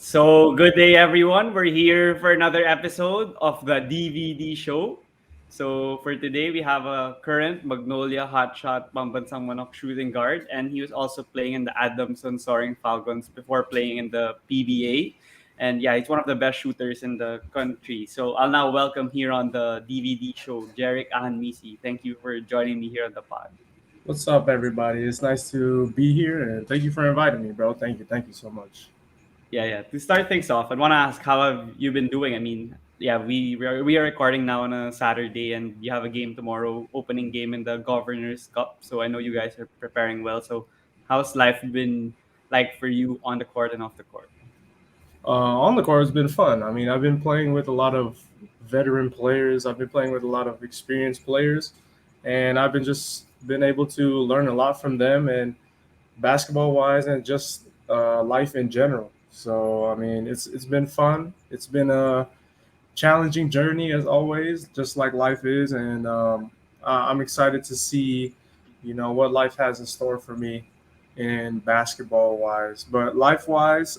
So, good day, everyone. We're here for another episode of the DVD show. So, for today, we have a current Magnolia hotshot Pambansang Manok shooting guard, and he was also playing in the Adamson Soaring Falcons before playing in the PBA. And yeah, he's one of the best shooters in the country. So, I'll now welcome here on the DVD show, Jerrick Ahanmisi. Thank you for joining me here on the pod. What's up, everybody? It's nice to be here, and thank you for inviting me, bro. Thank you so much. Yeah. To start things off, I want to ask how have you been doing? I mean, yeah, we are recording now on a Saturday, and you have a game tomorrow, opening game in the Governors Cup. So I know you guys are preparing well. So how's life been like for you on the court and off the court? On the court, it's been fun. I mean, I've been playing with a lot of veteran players. I've been playing with a lot of experienced players, and I've been just been able to learn a lot from them, and basketball wise, and just life in general. So, I mean, it's been fun. It's been a challenging journey as always, just like life is, and I'm excited to see, what life has in store for me in basketball wise. But life wise,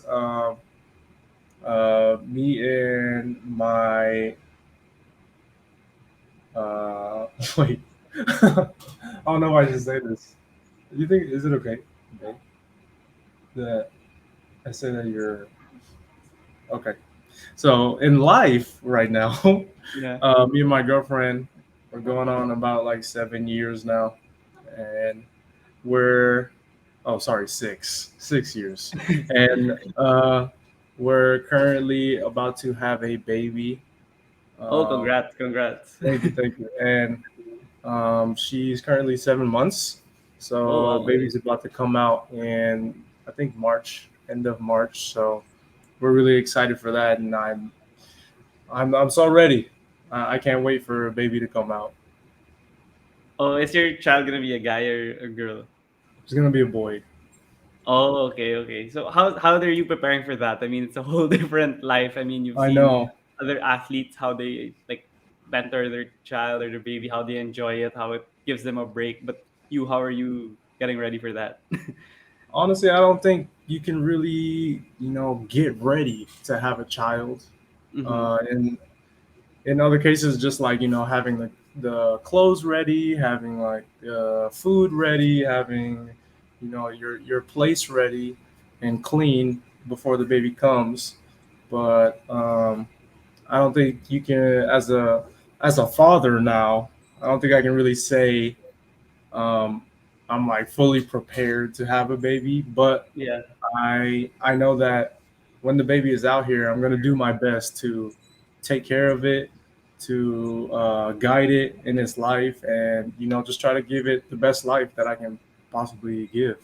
me and my wait, I don't know why I just say this. Do you think is it okay? Okay, that I say that you're okay. So in life right now, Yeah. me and my girlfriend we're going on about like 7 years now, and we're oh sorry 6 years, and we're currently about to have a baby. Oh, Um, congrats. thank you, and she's currently 7 months, Oh, so wow. baby's about to come out in I think March, end of March. So we're really excited for that, and I'm so ready. I can't wait for a baby to come out. Oh, is your child gonna be a guy or a girl? It's gonna be a boy. Oh, okay. So how are you preparing for that? I mean, it's a whole different life. I mean, you've I seen know. other athletes how they like mentor their child or their baby, how they enjoy it, how it gives them a break. But you, how are you getting ready for that? Honestly, I don't think you can really, get ready to have a child. Mm-hmm. And in other cases, just like having the clothes ready, having like food ready, having your place ready and clean before the baby comes. But I don't think you can, as a father now. I don't think I can really say um, I'm like fully prepared to have a baby, but Yeah. I know that when the baby is out here, I'm gonna do my best to take care of it, to guide it in its life, and just try to give it the best life that I can possibly give.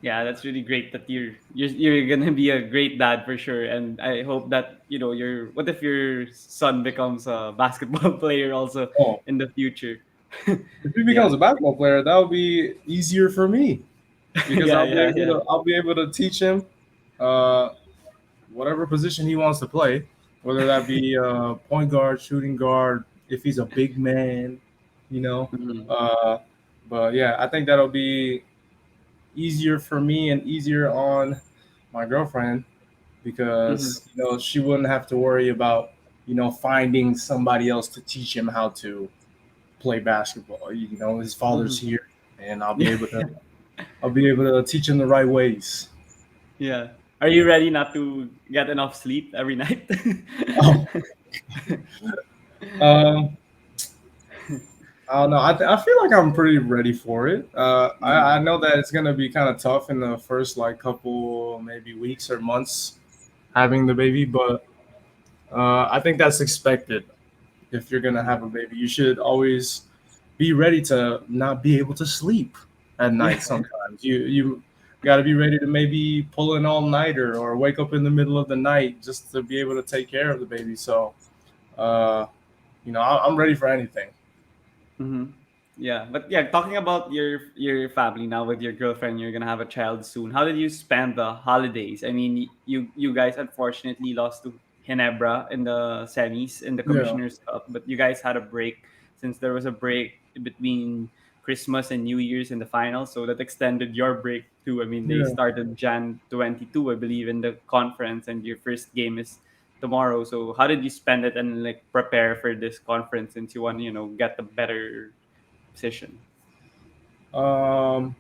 Yeah, that's really great that you're gonna be a great dad for sure. And I hope that your what if your son becomes a basketball player also Oh, in the future? if he becomes Yeah. a basketball player, that would be easier for me because Yeah. I'll be able to teach him uh, whatever position he wants to play, whether that be point guard, shooting guard, if he's a big man, you know. Mhm. Uh, but yeah, I think that'll be easier for me and easier on my girlfriend Mhm. because she wouldn't have to worry about finding somebody else to teach him how to play basketball. His father's Mhm. here, and Yeah. I'll be able to teach him the right ways. Yeah. Are you ready not to get enough sleep every night? Oh, um, I don't know. I feel like I'm pretty ready for it. I Mm. know that it's gonna be kind of tough in the first like couple maybe weeks or months having the baby, but I think that's expected. If you're gonna Mhm. have a baby, you should always be ready to not be able to sleep at Yeah. night. Sometimes you got to be ready to maybe pull an all nighter or wake up in the middle of the night just to be able to take care of the baby. So, uh, I'm ready for anything. Mhm. Yeah, but yeah, talking about your family now with your girlfriend, you're gonna have a child soon. How did you spend the holidays? I mean, you guys unfortunately lost to Ginebra in the semis in the Yeah. Commissioner's Cup, but you guys had a break since there was a break between Christmas and New Year's in the finals, so that extended your break too. I mean, they Yeah. started Jan 22, I believe, in the conference, and your first game is tomorrow. So how did you spend it and like prepare for this conference since you want to, get a better position? Um,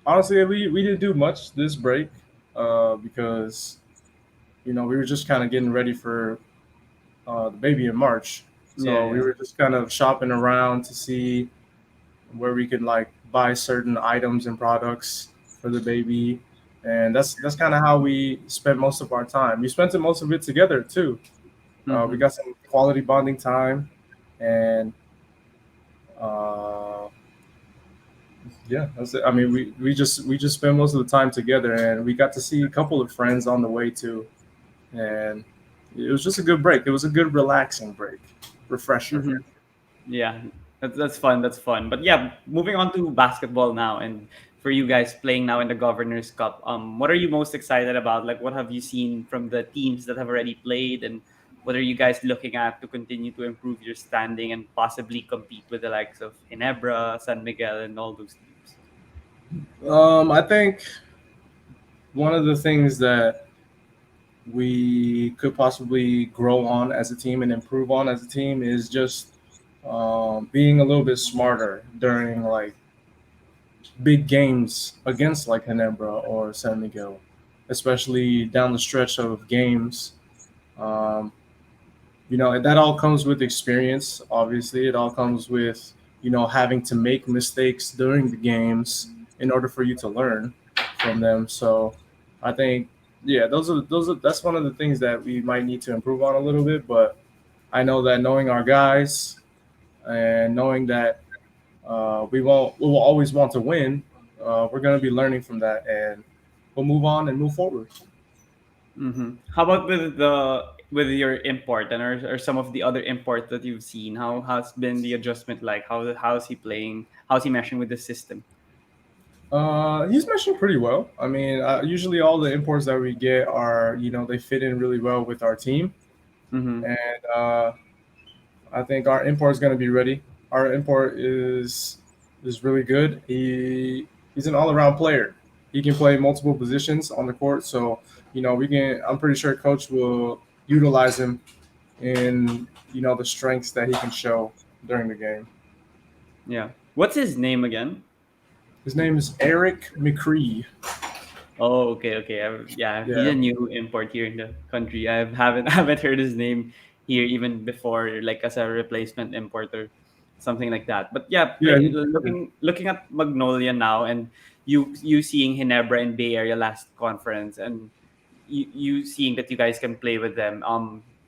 Honestly, we didn't do much this break because we were just kind of getting ready for the baby in March. Yeah, So we yeah. were just kind of shopping around to see where we could like buy certain items and products for the baby, and that's kind of how we spent most of our time. We spent most of it together too. We Mm-hmm. got some quality bonding time, and uh, yeah, that's it. I mean, we just spent most of the time together, and we got to see a couple of friends on the way too, and it was just a good break. It was a good relaxing break, refresher. Mm-hmm. Yeah, that's fun. That's fun. But yeah, moving on to basketball now, and for you guys playing now in the Governors Cup, what are you most excited about? Like, what have you seen from the teams that have already played, and what are you guys looking at to continue to improve your standing and possibly compete with the likes of Ginebra, San Miguel, and all those teams? I think one of the things that we could possibly grow on as a team and improve on as a team is just being a little bit smarter during like big games against like Ginebra or San Miguel, especially down the stretch of games. Um, and that all comes with experience. Obviously, it all comes with having to make mistakes during the games in order for you to learn from them. So, I think yeah, those are that's one of the things that we might need to improve on a little bit. But I know that knowing our guys and knowing that we will always want to win, we're going to be learning from that, and we'll move on and move forward. How about with your import and or some of the other imports that you've seen? How has been the adjustment like? How's he playing? How's he meshing with the system? He's meshing pretty well. I mean, usually all the imports that we get are, they fit in really well with our team, Mm-hmm. and I think our import is going to be ready. Our import is really good. He's an all around player. He can play multiple positions on the court, so we can. I'm pretty sure coach will utilize him in the strengths that he can show during the game. Yeah. What's his name again? His name is Eric McCree. Oh, okay, okay. Yeah, he's Yeah, a new import here in the country. I haven't haven't heard his name here even before, like as a replacement importer, something like that. But yeah, yeah, looking at Magnolia now, and you seeing Ginebra in Bay Area last conference, and you seeing that you guys can play with them.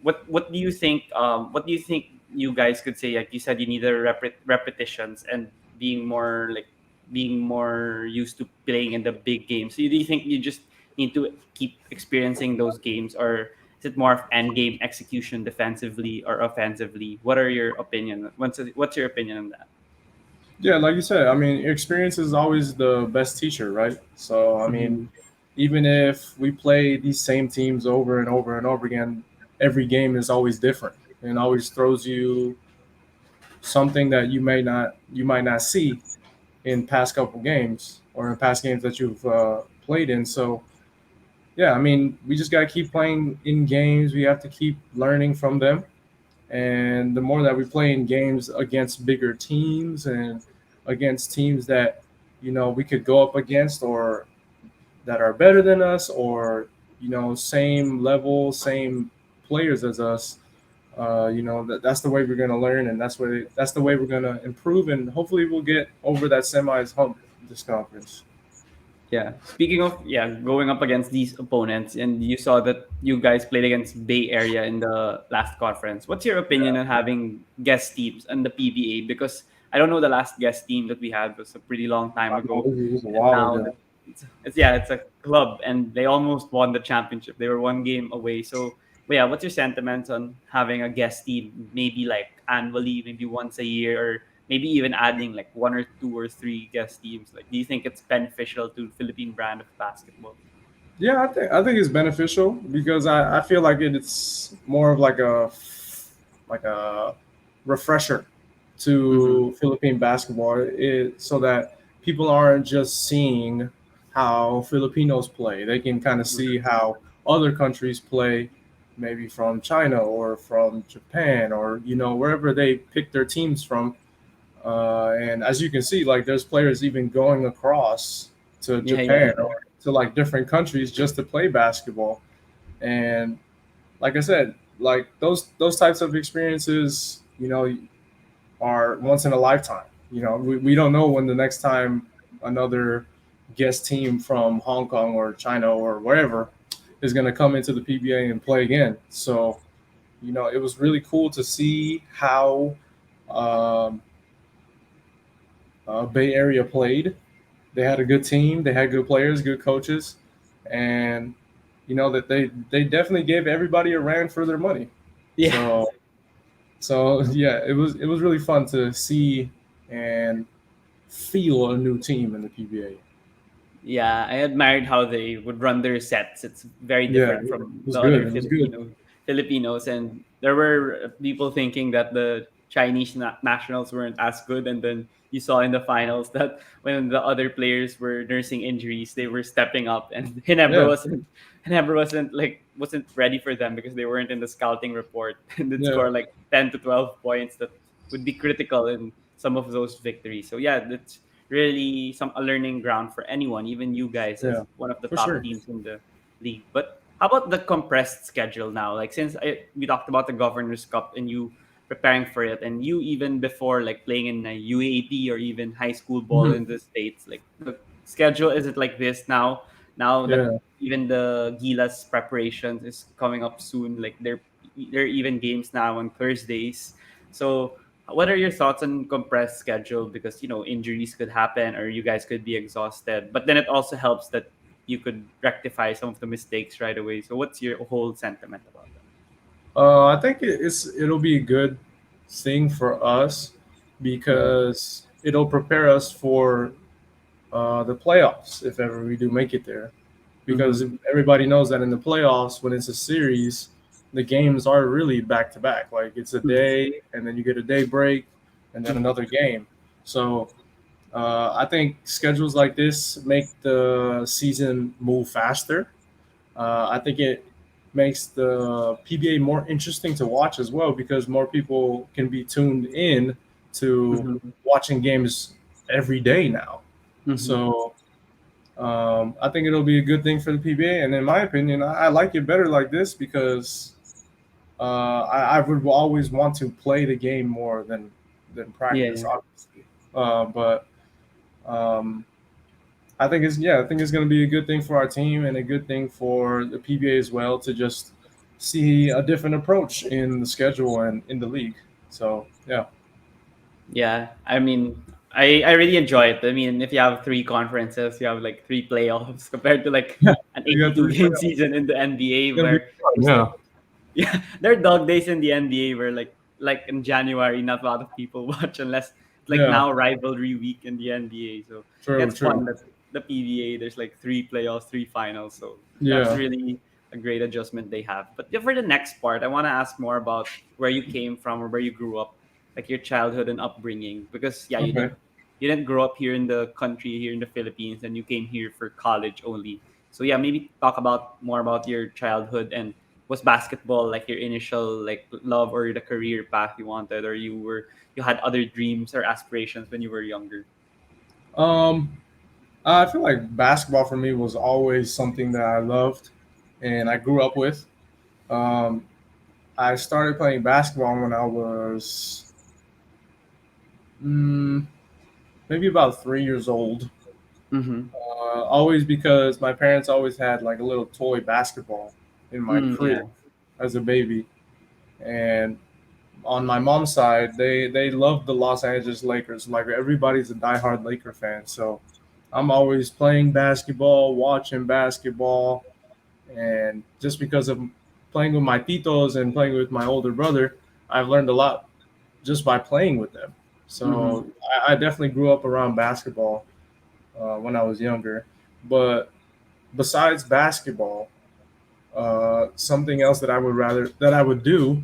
What do you think? What do you think you guys could say? Like you said, you need the repetitions and being more like being more used to playing in the big games. So do you think you just need to keep experiencing those games, or is it more of end game execution defensively or offensively? What are your opinion? What's your opinion on that? yeah. Like you said, I mean, experience is always the best teacher, right? So, I mean, Mm-hmm. even if we play these same teams over and over and over again, every game is always different and always throws you something that you might not see in past couple games or in past games that you've played in. So yeah, I mean, we just got to keep playing in games. We have to keep learning from them, and the more that we play in games against bigger teams and against teams that we could go up against or that are better than us or same level, same players as us. That's the way we're gonna learn, and that's the way we're gonna improve, and hopefully we'll get over that semis hump this conference. Yeah. Speaking of going up against these opponents, and you saw that you guys played against Bay Area in the last conference. What's your opinion on having guest teams and the PBA? Because I don't know the last guest team that we had was a pretty long time I know ago, this was a and while now ago. it's a club, and they almost won the championship. They were one game away. So, but yeah, what's your sentiments on having a guest team, maybe like annually, maybe once a year, or maybe even adding like one or two or three guest teams? Like, do you think it's beneficial to Philippine brand of basketball? Yeah, I think it's beneficial because I feel like it's more of like a refresher Mm-hmm. to Philippine basketball, so that people aren't just seeing how Filipinos play. They can kind of see how other countries play, maybe from China or from Japan, or wherever they pick their teams from. And as you can see, like, there's players even going across to Yeah, yeah, Japan or to like different countries just to play basketball. And like I said, like those types of experiences, are once in a lifetime. We don't know when the next time another guest team from Hong Kong or China or wherever is going to come into the PBA and play again. So, it was really cool to see how um, Bay Area played. They had a good team, they had good players, good coaches, and that they definitely gave everybody a ran for their money. yeah. So yeah, it was really fun to see and feel a new team in the PBA. Yeah, I admired how they would run their sets. It's very Yeah, different it from was the good. other It was good. Filipinos, and there were people thinking that the Chinese nationals weren't as good, and then you saw in the finals that when the other players were nursing injuries, they were stepping up, and Yeah, Hinebra wasn't ready for them because they weren't in the scouting report, and they'd yeah, score like 10 to 12 points that would be critical in some of those victories. So yeah, that's really some a learning ground for anyone, even you guys yeah, as one of the for top sure. teams in the league. But how about the compressed schedule now? Like we talked about the Governors Cup and you preparing for it, and you even before like playing in a UAP or even high school ball Mhm. in the states, like the schedule is it like this now? Now that Yeah. even the Gilas preparations is coming up soon, like there are even games now on Thursdays. So what are your thoughts on compressed schedule? Because injuries could happen or you guys could be exhausted, but then it also helps that you could rectify some of the mistakes right away. So what's your whole sentiment about that? I think it'll be a good thing for us Mm-hmm. because it'll prepare us for the playoffs if ever we do make it there. Because Mm-hmm. everybody knows that in the playoffs, when it's a series, the games are really back to back. Like, it's a day, and then you get a day break, and then Mm-hmm. another game. So I think schedules like this make the season move faster. I think it makes the PBA more interesting to watch as well because more people can be tuned in to Mm-hmm. watching games every day now. Mm-hmm. So I think it'll be a good thing for the PBA. And in my opinion, I like it better like this because I would always want to play the game more than practice, Yeah. obviously. But um, I think it's going to be a good thing for our team and a good thing for the PBA as well to just see a different approach in the schedule and in the league. So yeah, Yeah, I mean, I really enjoy it. I mean, if you have three conferences, you have like three playoffs compared to like yeah, an you got 82 three game playoffs. season in the NBA It's going to be where fun. there's Yeah, like yeah, there are dog days in the NBA where like in January, not a lot of people watch unless it's like yeah, now rivalry week in the NBA. So yeah, true, it's fun true. that the PBA there's like three playoffs, three finals. So that's Yeah, really a great adjustment they have. But yeah, for the next part, I want to ask more about where you came from or where you grew up, like your childhood and upbringing. Because yeah, okay. you didn't grow up here in the country here in the Philippines, and you came here for college only. So yeah, maybe talk about more about your childhood and was basketball like your initial like love or the career path you wanted, or you had other dreams or aspirations when you were younger? Um, I feel like basketball for me was always something that I loved and I grew up with. Um, I started playing basketball when I was mm, maybe about 3 years old. Mm-hmm. Always because my parents always had like a little toy basketball in my crib Yeah. as a baby, and on my mom's side, they love the Los Angeles Lakers. Like, everybody's a diehard Laker fan, so I'm always playing basketball, watching basketball, and just because of playing with my titos and playing with my older brother, I've learned a lot just by playing with them. Mm-hmm. So I definitely grew up around basketball when I was younger. But besides basketball, something else that I would do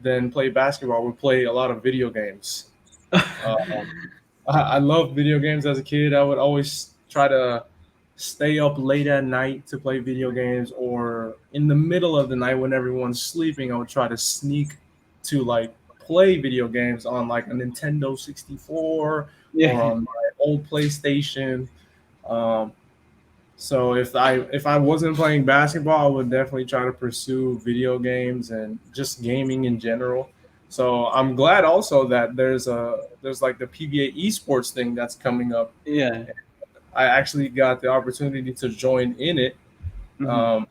than play basketball would play a lot of video games. Um, I love video games as a kid. I would always try to stay up late at night to play video games, or in the middle of the night when everyone's sleeping, I would try to sneak to like play video games on like a Nintendo 64 or Yeah. on my old PlayStation. Um, so if I wasn't playing basketball, I would definitely try to pursue video games and just gaming in general. So I'm glad also that there's like the PBA esports thing that's coming up. Yeah. I actually got the opportunity to join in it. Mm-hmm. Um,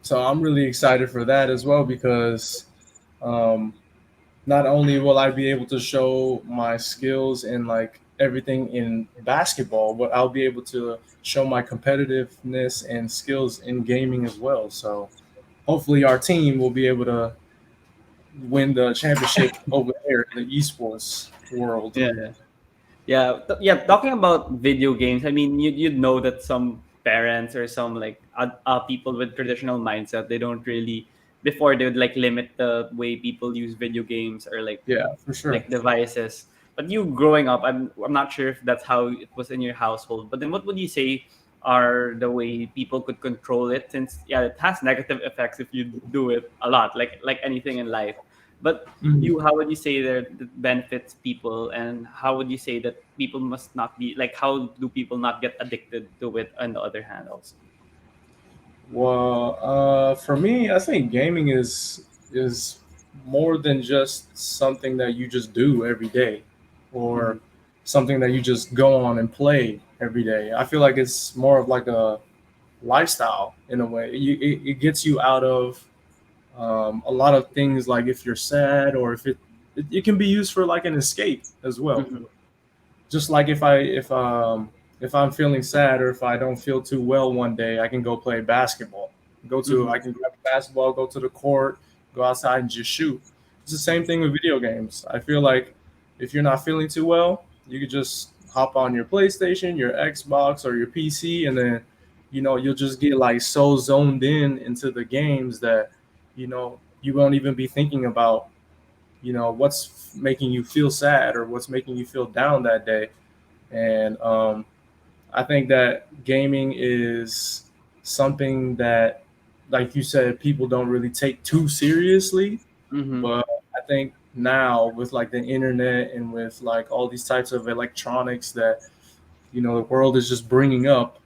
so I'm really excited for that as well because um, not only will I be able to show my skills and like everything in basketball, but I'll be able to show my competitiveness and skills in gaming as well. So hopefully our team will be able to win the championship over there in the esports world. Yeah. Yeah. Talking about video games, I mean, you'd know that some parents or some like people with traditional mindset, they don't really before they would like limit the way people use video games or Yeah, for sure. like devices. But you growing up, I'm not sure if that's how it was in your household. But then, what would you say are the way people could control it? Since yeah, it has negative effects if you do it a lot, like anything in life. But Mhm. you, how would you say that it benefits people, and how would you say that people must not be like? How do people not get addicted to it? On the other hand, also. Well, for me, I think gaming is more than just something that you just do every day, Mm-hmm. or something that you just go on and play every day. I feel like it's more of like a lifestyle in a way. It gets you out of a lot of things. Like if you're sad, or if it can be used for like an escape as well. Mm-hmm. Just like if I'm feeling sad or if I don't feel too well one day, I can go play basketball. I can grab a basketball, go to the court, go outside and just shoot. It's the same thing with video games. I feel like if you're not feeling too well, you could just hop on your PlayStation, your Xbox, or your PC, and then you'll just get like so zoned in into the games that you won't even be thinking about what's making you feel sad or what's making you feel down that day. And I think that gaming is something that, like you said, people don't really take too seriously. Mm-hmm. But I think now with like the internet and with like all these types of electronics that the world is just bringing up,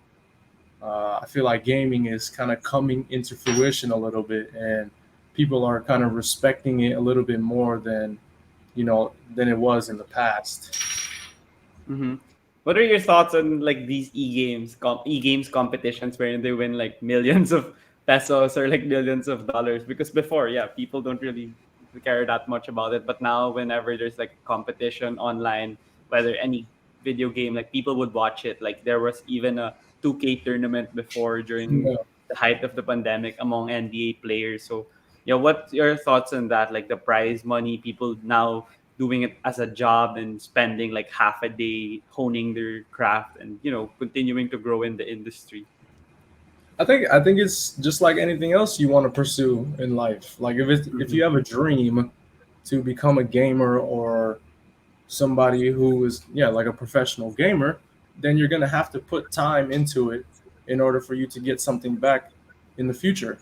I feel like gaming is kind of coming into fruition a little bit, and people are kind of respecting it a little bit more than it was in the past. Mm-hmm. What are your thoughts on like these e-games competitions where they win like millions of pesos or like millions of dollars? Because before, yeah, people don't really care that much about it. But now, whenever there's like competition online, whether any video game, like people would watch it. Like there was even a 2K tournament before during Yeah. the height of the pandemic among NBA players. So, yeah, what's your thoughts on that? Like the prize money, people now doing it as a job and spending like half a day honing their craft and continuing to grow in the industry. I think it's just like anything else you want to pursue in life. Like if Mm-hmm. you have a dream to become a gamer or somebody who is like a professional gamer, then you're gonna have to put time into it in order for you to get something back in the future.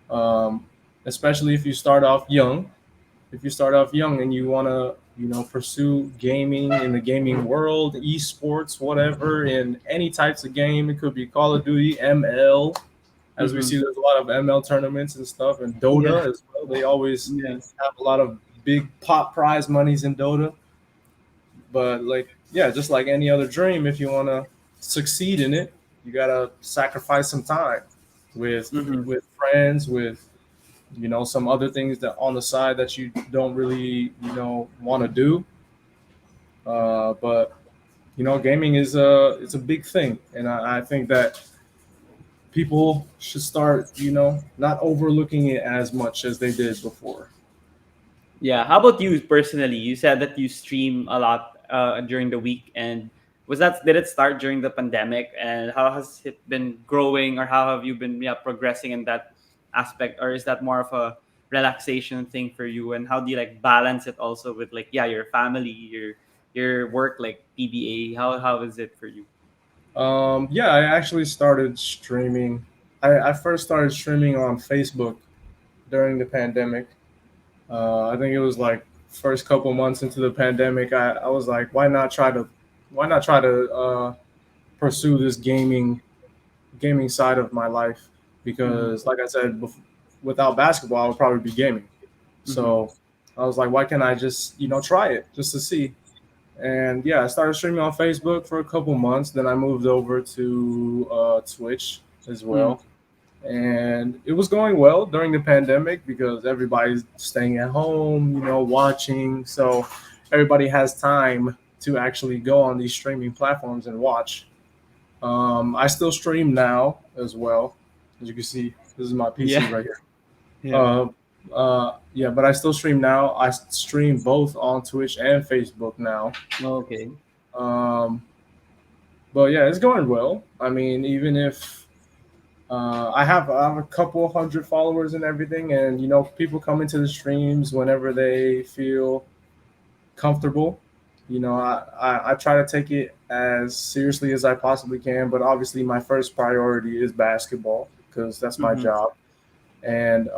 Um, Especially if you start off young. If you start off young and you want to pursue gaming in the gaming world, esports, whatever, in any types of game, it could be Call of Duty, ML. As we Mm-hmm. see, there's a lot of ML tournaments and stuff, and Yeah. Dota as well. They always Yeah. have a lot of big pot prize monies in Dota. But like, yeah, just like any other dream, if you want to succeed in it, you gotta sacrifice some time with Mm-hmm. with friends, with some other things that on the side that you don't really want to do. But gaming is a big thing, and I think that people should start not overlooking it as much as they did before. Yeah. How about you personally? You said that you stream a lot during the week, and was that did it start during the pandemic? And how has it been growing, or how have you been progressing in that aspect, or is that more of a relaxation thing for you, and how do you like balance it also with like yeah your family, your work like PBA? How is it for you? Yeah, I actually started streaming. I first started streaming on Facebook during the pandemic. I think it was like first couple months into the pandemic. I was like, why not try to pursue this gaming side of my life? Mm-hmm. Because, like I said, without basketball, I would probably be gaming. Mm-hmm. So I was like, why can't I just try it just to see? And yeah, I started streaming on Facebook for a couple months. Then I moved over to Twitch as well, and it was going well during the pandemic because everybody's staying at home, watching. So everybody has time to actually go on these streaming platforms and watch. I still stream now as well. As you can see, this is my PC Yeah. right here. Yeah. Uh, yeah, but I still stream now. I stream both on Twitch and Facebook now. Okay. Um, but yeah, it's going well. I mean, even if I have a couple hundred followers and everything, and people come into the streams whenever they feel comfortable. I try to take it as seriously as I possibly can, but obviously my first priority is basketball because that's my Mm-hmm. job. And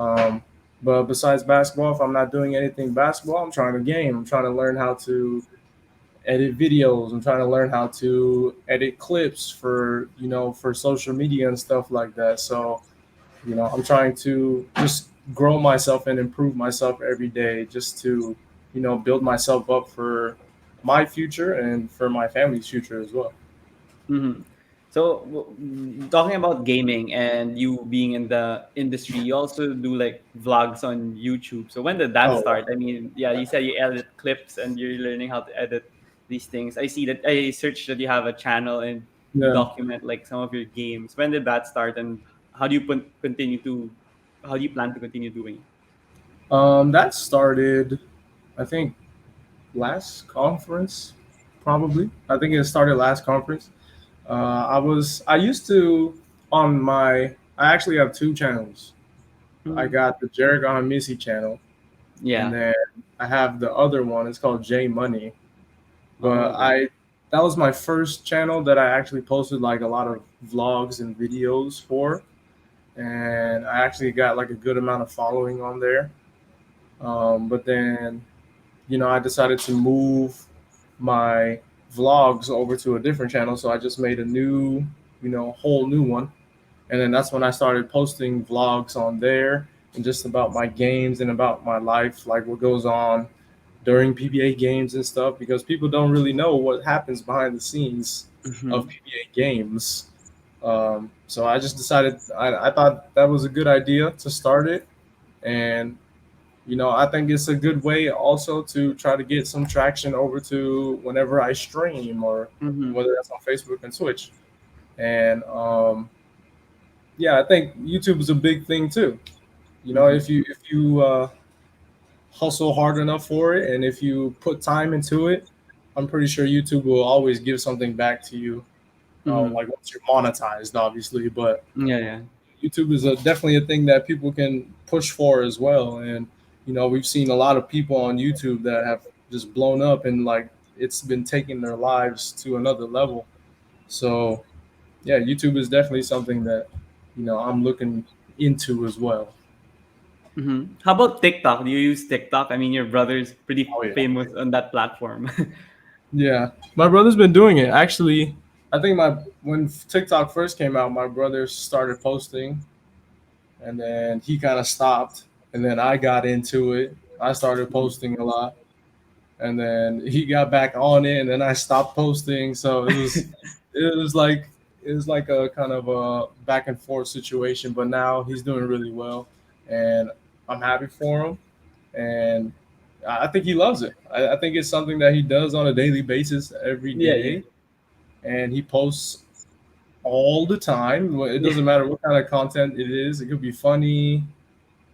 but besides basketball, if I'm not doing anything basketball, I'm trying to game. I'm trying to learn how to edit videos. I'm trying to learn how to edit clips for social media and stuff like that. So I'm trying to just grow myself and improve myself every day just to build myself up for my future and for my family's future as well. Mm-hmm. So, talking about gaming and you being in the industry, you also do like vlogs on YouTube. So, when did that Oh start? I mean, yeah, you said you edit clips and you're learning how to edit these things. I see that I searched that you have a channel and you yeah. document like some of your games. When did that start, and how do you continue to, how do you plan to continue doing it? That started, I think, last conference, probably. I think it started last conference. I used to on my I actually have two channels. I Mhm. got the Jerrick Ahanmisi channel, and Yeah. then I have the other one. It's called J Money. Oh, But okay. I that was my first channel that I actually posted like a lot of vlogs and videos for, and I actually got like a good amount of following on there. But then I decided to move my vlogs over to a different channel, so I just made a new, whole new one, and then that's when I started posting vlogs on there and just about my games and about my life, like what goes on during PBA games and stuff, because people don't really know what happens behind the scenes of Mm-hmm. PBA games. So I just decided I thought that was a good idea to start it, and I think it's a good way also to try to get some traction over to whenever I stream or Mm-hmm. whether that's on Facebook and Twitch. And yeah, I think YouTube is a big thing too. Mm-hmm. If you hustle hard enough for it, and if you put time into it, I'm pretty sure YouTube will always give something back to you. Mm-hmm. Like once you're monetized, obviously, but Yeah, yeah. YouTube is definitely a thing that people can push for as well. And we've seen a lot of people on YouTube that have just blown up, and like it's been taking their lives to another level. So yeah, YouTube is definitely something that I'm looking into as well. Mm-hmm. How about TikTok? Do you use TikTok? I mean, your brother's pretty Oh yeah. famous on that platform. Yeah, my brother's been doing it. Actually, I think my when TikTok first came out, my brother started posting, and then he kind of stopped, and then I got into it. I started posting a lot, and then he got back on it, and then I stopped posting. So it was like a kind of a back and forth situation. But now he's doing really well, and I'm happy for him. And I think he loves it. I think it's something that he does on a daily basis every Yeah, yeah, day, and he posts all the time. Well, it yeah. doesn't matter what kind of content it is. It could be funny.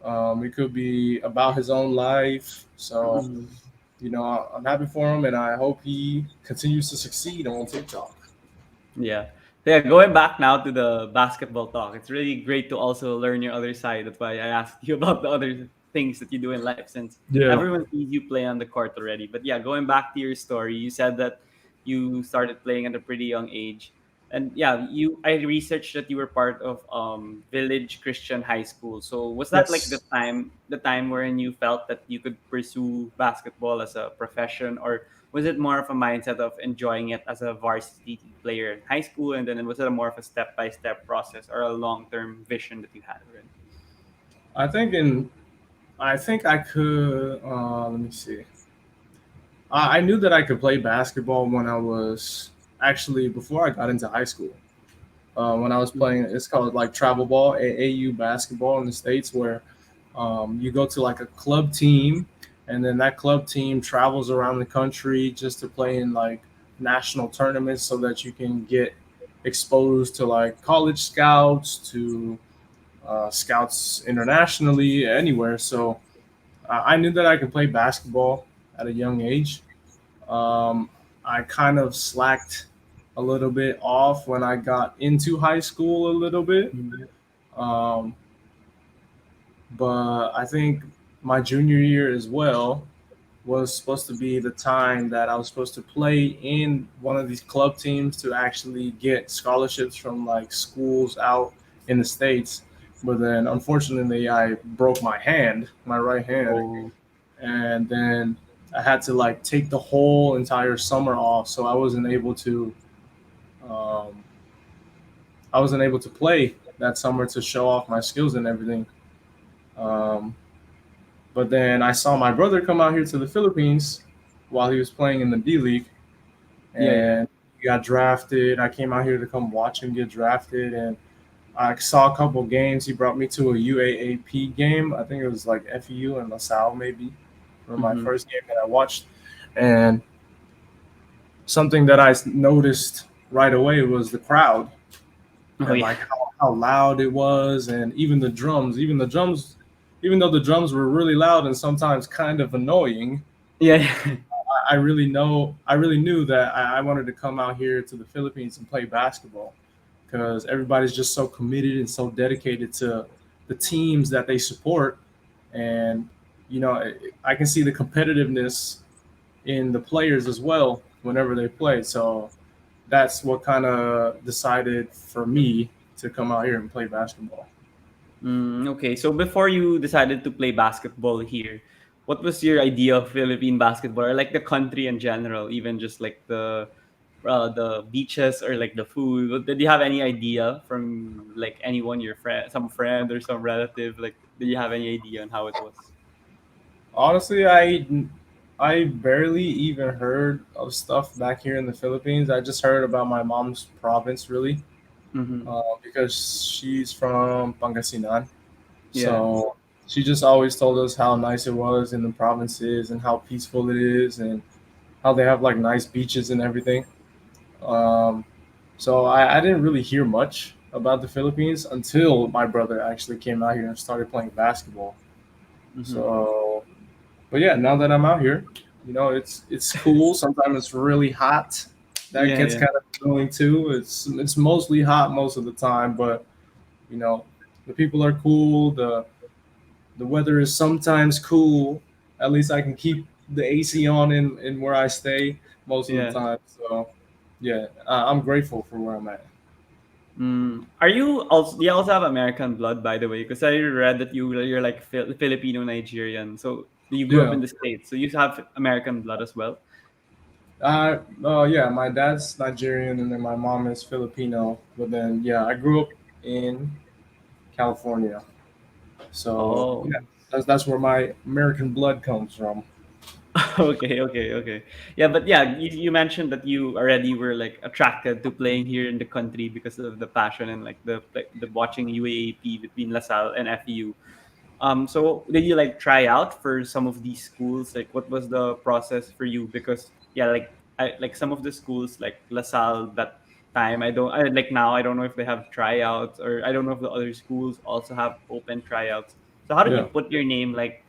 It could be about his own life. So Mhm. I'm happy for him, and I hope he continues to succeed on TikTok. Yeah. So yeah, going back now to the basketball talk, it's really great to also learn your other side. That's why I asked you about the other things that you do in life since Yeah. everyone sees you play on the court already. But yeah, going back to your story, you said that you started playing at a pretty young age. And yeah, you I researched that you were part of Village Christian High School. So was that like Yes. the time wherein you felt that you could pursue basketball as a profession, or was it more of a mindset of enjoying it as a varsity player in high school, and then was it a more of a step by step process or a long term vision that you had already? I think in I think I could. Let me see. I knew that I could play basketball when I was actually before I got into high school. When I was playing, Mm-hmm. it's called like travel ball, AAU basketball in the states, where you go to like a club team, and then that club team travels around the country just to play in like national tournaments, so that you can get exposed to like college scouts, to scouts internationally, anywhere. So I knew that I could play basketball at a young age. Um, I kind of slacked a little bit off when I got into high school a little bit. Um, but I think my junior year as well was supposed to be the time that I was supposed to play in one of these club teams to actually get scholarships from like schools out in the States. But then unfortunately, I broke my hand, my right hand, Oh. and then I had to like take the whole entire summer off, so um, I wasn't able to play that summer to show off my skills and everything. Um, but then I saw my brother come out here to the Philippines while he was playing in the D League, Yeah, yeah. and he got drafted. I came out here to come watch him get drafted, and I saw a couple games. He brought me to a UAAP game. I think it was like FEU and LaSalle maybe for my Mm-hmm. first game that I watched. And something that I noticed right away was the crowd, Oh and yeah. like how loud it was, and even though the drums were really loud and sometimes kind of annoying. Yeah, yeah. I really knew that I wanted to come out here to the Philippines and play basketball, because everybody's just so committed and so dedicated to the teams that they support. And you know, I can see the competitiveness in the players as well whenever they play. So that's what kind of decided for me to come out here and play basketball. Okay, so before you decided to play basketball here, what was your idea of Philippine basketball, or like the country in general, even just like the beaches or like the food? Did you have any idea from like anyone, your friend, some friend or some relative? Like, did you have any idea on how it was? Honestly, I barely even heard of stuff back here in the Philippines. I just heard about my mom's province, really, Mm-hmm. because she's from Pangasinan. Yeah. So she just always told us how nice it was in the provinces and how peaceful it is, and how they have like nice beaches and everything. Um, so I didn't really hear much about the Philippines until my brother actually came out here and started playing basketball. Mm-hmm. So, but yeah, now that I'm out here, you know, it's cool. Sometimes it's really hot. That Yeah, gets yeah. kind of annoying too. It's mostly hot most of the time, but you know, the people are cool. The weather is sometimes cool. At least I can keep the AC on in where I stay most of the Yeah. time. So yeah, I'm grateful for where I'm at. Are you also? Do you also have American blood, by the way? Because I read that you're like Filipino Nigerian. So you grew up Yeah. in the States, so you have American blood as well. Yeah, my dad's Nigerian and then my mom is Filipino. But then yeah, I grew up in California. So Oh. yeah, that's where my American blood comes from. Okay, okay, okay. Yeah, but yeah, you mentioned that you already were like attracted to playing here in the country because of the passion and like the watching UAAP between LaSalle and FEU. So did you like try out for some of these schools? Like, what was the process for you? Because yeah, like some of the schools like LaSalle that time, like now I don't know if they have tryouts, or I don't know if the other schools also have open tryouts. So how did you Yeah. put your name like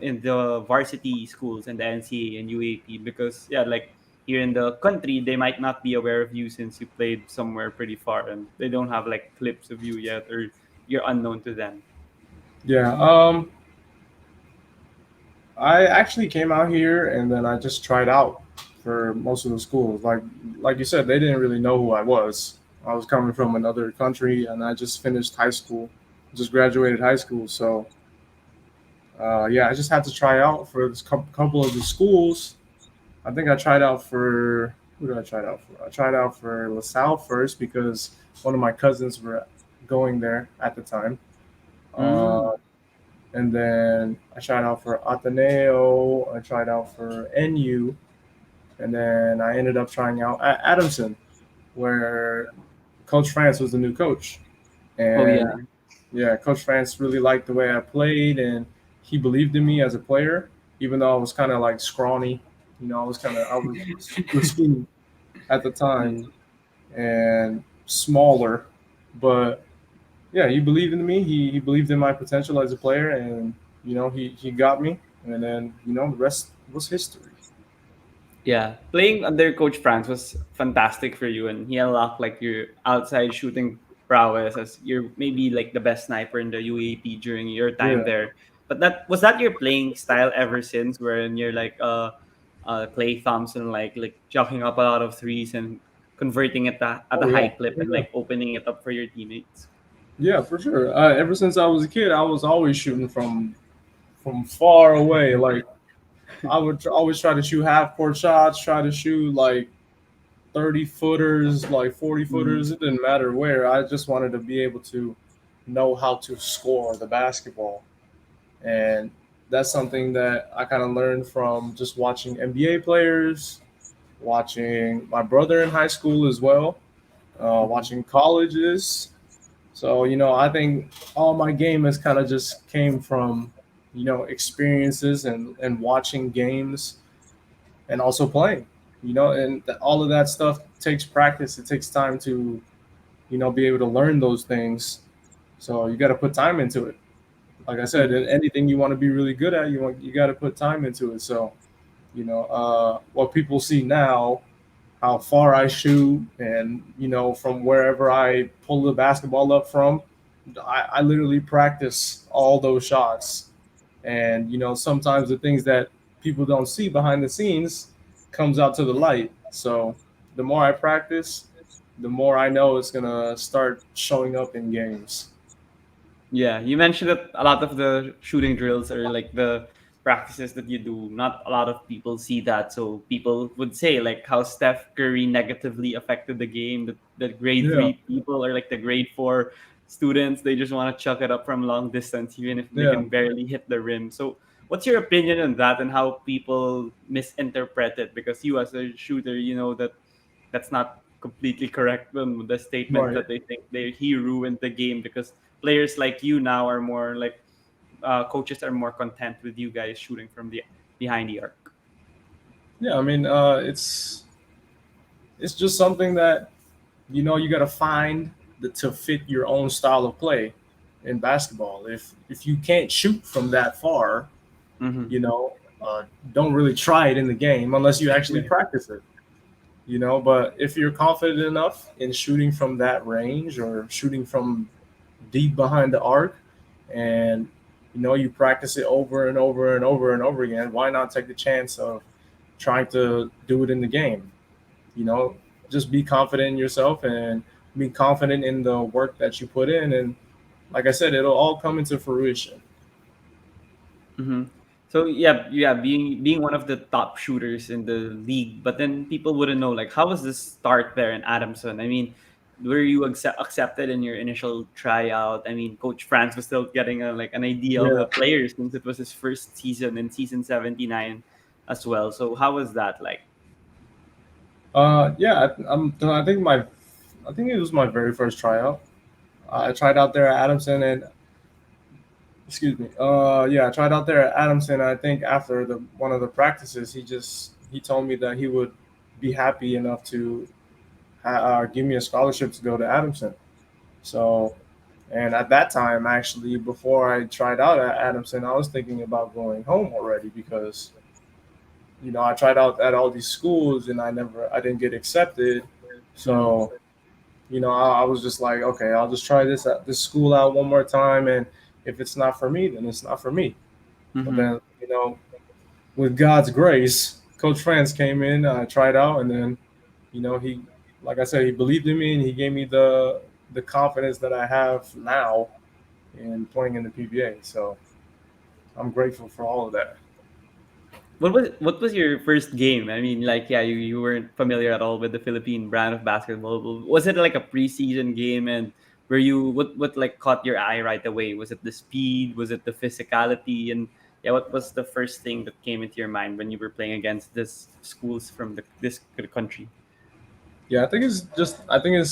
in the varsity schools and the NCAA and UAP? Because yeah, like here in the country, they might not be aware of you since you played somewhere pretty far and they don't have like clips of you yet, or you're unknown to them. Yeah. I actually came out here and then I just tried out for most of the schools. Like you said, they didn't really know who I was. I was coming from another country and I just finished high school, just graduated high school. So yeah, I just had to try out for this couple of the schools. I think I tried out for who did I try out for? I tried out for LaSalle first because one of my cousins were going there at the time. Mm. Uh, and then I tried out for Ateneo. I tried out for NU, and then I ended up trying out at Adamson, where Coach France was the new coach. Oh And yeah. yeah, Coach France really liked the way I played, and he believed in me as a player, even though I was kind of like scrawny. I was super skinny at the time Mm. and smaller, but yeah, he believed in me. He believed in my potential as a player, and he got me. And then the rest was history. Yeah, playing under Coach Franz was fantastic for you, and he unlocked like your outside shooting prowess as you're maybe like the best sniper in the UAP during your time Yeah. there. But that was that your playing style ever since, wherein you're like Clay Thompson, like chucking up a lot of threes and converting it at a Oh high yeah. clip and Yeah. like opening it up for your teammates. Yeah, for sure. Ever since I was a kid, I was always shooting from far away. Like I would always try to shoot half court shots, try to shoot like 30 footers, like 40 footers. Mm. It didn't matter where. I just wanted to be able to know how to score the basketball. And that's something that I kind of learned from just watching NBA players, watching my brother in high school as well, Mm-hmm. watching colleges. So I think all my game has kind of just came from experiences and watching games and also playing. And all of that stuff takes practice. It takes time to be able to learn those things. So you got to put time into it. Like I said, in anything you want to be really good at, you got to put time into it. So what people see now, how far I shoot, and from wherever I pull the basketball up from, I literally practice all those shots. And sometimes the things that people don't see behind the scenes comes out to the light. So the more I practice, the more I know it's gonna start showing up in games. Yeah, you mentioned that a lot of the shooting drills or like the practices that you do, not a lot of people see that. So people would say like how Steph Curry negatively affected the game. That the grade Yeah, three people or like the grade four students, they just want to chuck it up from long distance, even if they yeah. can barely hit the rim. So what's your opinion on that and how people misinterpret it? Because you as a shooter, you know that that's not completely correct on the statement Right. that they think he ruined the game because players like you now are more like coaches are more content with you guys shooting from the behind the arc. Yeah, I mean, it's just something that you got to find to fit your own style of play in basketball. If you can't shoot from that far, Mm-hmm. you know, uh, don't really try it in the game unless you actually Yeah. practice it. But if you're confident enough in shooting from that range or shooting from deep behind the arc, and you practice it over and over and over and over again, why not take the chance of trying to do it in the game? you know just be confident in yourself and be confident in the work that you put in, and like I said, it'll all come into fruition. Mm-hmm. So yeah, yeah, being one of the top shooters in the league, but then people wouldn't know like how was this start there in Adamson? I mean, were you accepted in your initial tryout? I mean, Coach Franz was still getting an idea of Yeah. the players since it was his first season in season 79 as well. So how was that like? Yeah, I think it was my very first tryout. I tried out there at Adamson, and excuse me. Yeah, I tried out there at Adamson. I think after the one of the practices, he told me that he would be happy enough to give me a scholarship to go to Adamson. So, and at that time, actually, before I tried out at Adamson, I was thinking about going home already because I tried out at all these schools and I didn't get accepted. Mm-hmm. So, I was just like, okay, I'll just try this school out one more time, and if it's not for me, then it's not for me. But Mm-hmm. then, with God's grace, Coach France came in, tried out, and then he, like I said, he believed in me and he gave me the confidence that I have now in playing in the PBA. So I'm grateful for all of that. What was your first game? I mean, like, yeah, you weren't familiar at all with the Philippine brand of basketball. Was it like a preseason game, and were you what like caught your eye right away? Was it the speed? Was it the physicality? And yeah, what was the first thing that came into your mind when you were playing against this schools from this country? Yeah, I think it's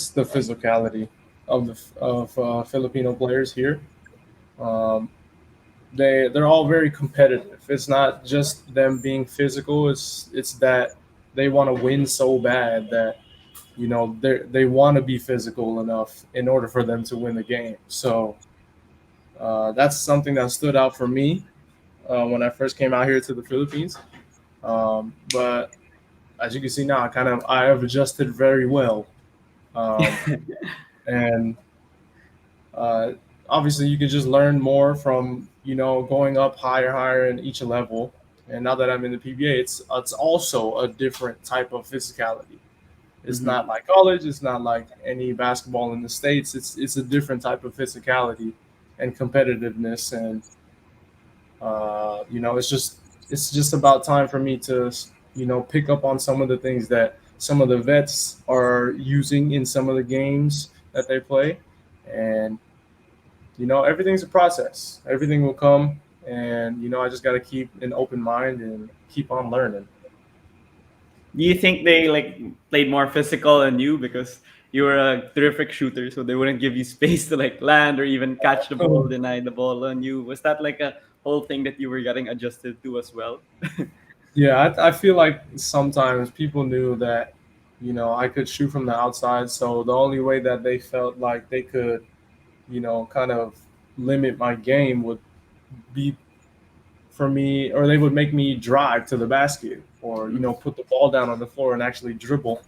the physicality of Filipino players here. Um, they're all very competitive. It's not just them being physical. It's that they want to win so bad that they want to be physical enough in order for them to win the game. So that's something that stood out for me when I first came out here to the Philippines. But as you can see now, I have adjusted very well, um, and uh, obviously you can just learn more from going up higher in each level. And now that I'm in the PBA, it's also a different type of physicality. It's Mm-hmm. not like college. It's not like any basketball in the states. It's a different type of physicality and competitiveness, and it's just about time for me to pick up on some of the things that some of the vets are using in some of the games that they play, and everything's a process. Everything will come, and I just got to keep an open mind and keep on learning. Do you think they like played more physical than you because you were a terrific shooter, so they wouldn't give you space to like land or even catch the ball, deny the ball on you? Was that like a whole thing that you were getting adjusted to as well? Yeah, I feel like sometimes people knew that, I could shoot from the outside. So the only way that they felt like they could, kind of limit my game would be for me, or they would make me drive to the basket or, Mhm. put the ball down on the floor and actually dribble.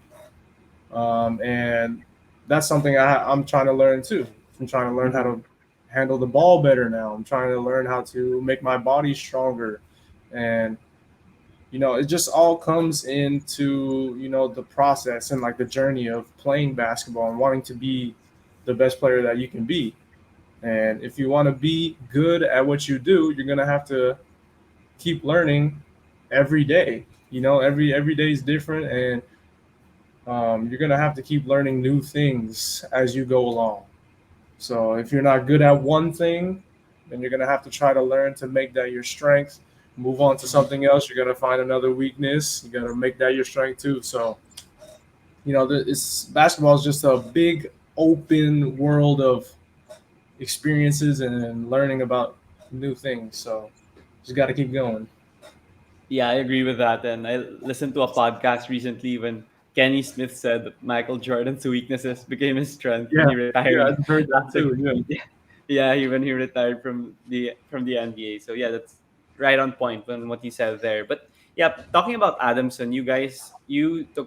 And that's something I'm trying to learn too. I'm trying to learn how Mhm. to handle the ball better now. I'm trying to learn how to make my body stronger. And it just all comes into the process and like the journey of playing basketball and wanting to be the best player that you can be. And if you want to be good at what you do, you're gonna have to keep learning every day. Every day is different, and you're gonna have to keep learning new things as you go along. So if you're not good at one thing, then you're gonna have to try to learn to make that your strength. Move on to Mhm. something else. You're gonna find another weakness. You gotta make that your strength too. So it's basketball is just a big open world of experiences and learning about new things. So just got to keep going. Yeah, I agree with that. And I listened to a podcast recently when Kenny Smith said that Michael Jordan's weaknesses became his strength when Yeah, he yeah, retired I've heard that after too. Yeah, yeah, when he retired from the NBA. So yeah, that's right on point on what you said there. But yeah, talking about Adamson, you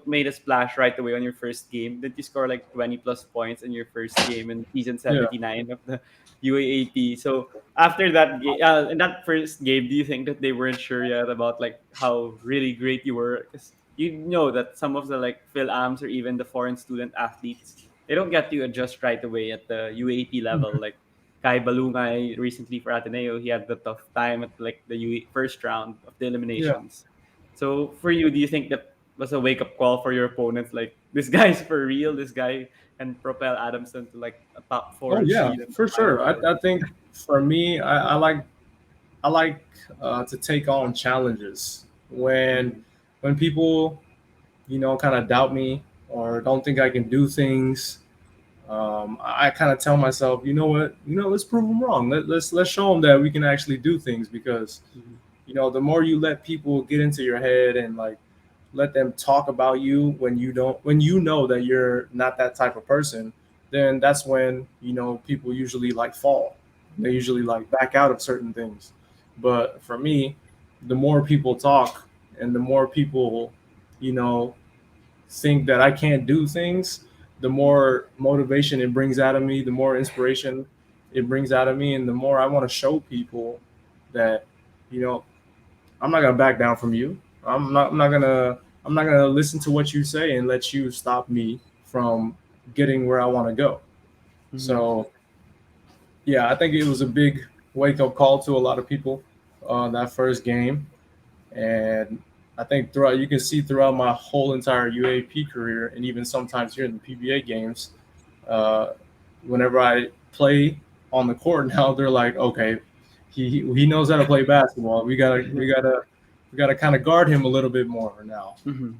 made a splash right away on your first game. Did you score like 20 plus points in your first game in season yeah. 79 of the UAAP? So after in that first game, do you think that they weren't sure yet about like how really great you were? Because you know that some of the like Phil Ams or even the foreign student athletes, they don't get to adjust right away at the UAP level. Like Kai Balungay recently for Ateneo, he had the tough time at like the first round of the Yeah. eliminations. So for you, do you think that was a wake up call for your opponents? Like this guy's for real. This guy can propel Adamson to like a top Oh four yeah, seed in the for sure. final. I think for me, I like to take on challenges Mhm. when people kind of doubt me or don't think I can do things. I kind of tell myself, you know what, let's prove them wrong. Let's show them that we can actually do things because Mhm. the more you let people get into your head and like let them talk about you when you know that you're not that type of person, then that's when people usually like fall. They usually like back out of certain things. But for me, the more people talk and the more people you know think that I can't do things, the more motivation it brings out of me, the more inspiration it brings out of me, and the more I want to show people that you know I'm not gonna back down from you. I'm not gonna listen to what you say and let you stop me from getting where I want to go. Mm-hmm. So yeah, I think it was a big wake up call to a lot of people that first game, and I think throughout you can see throughout my whole entire UAP career, and even sometimes here in the PBA games, uh, whenever I play on the court now, they're like, okay, he knows how to play basketball. We gotta kind of guard him a little bit more now. Mm-hmm.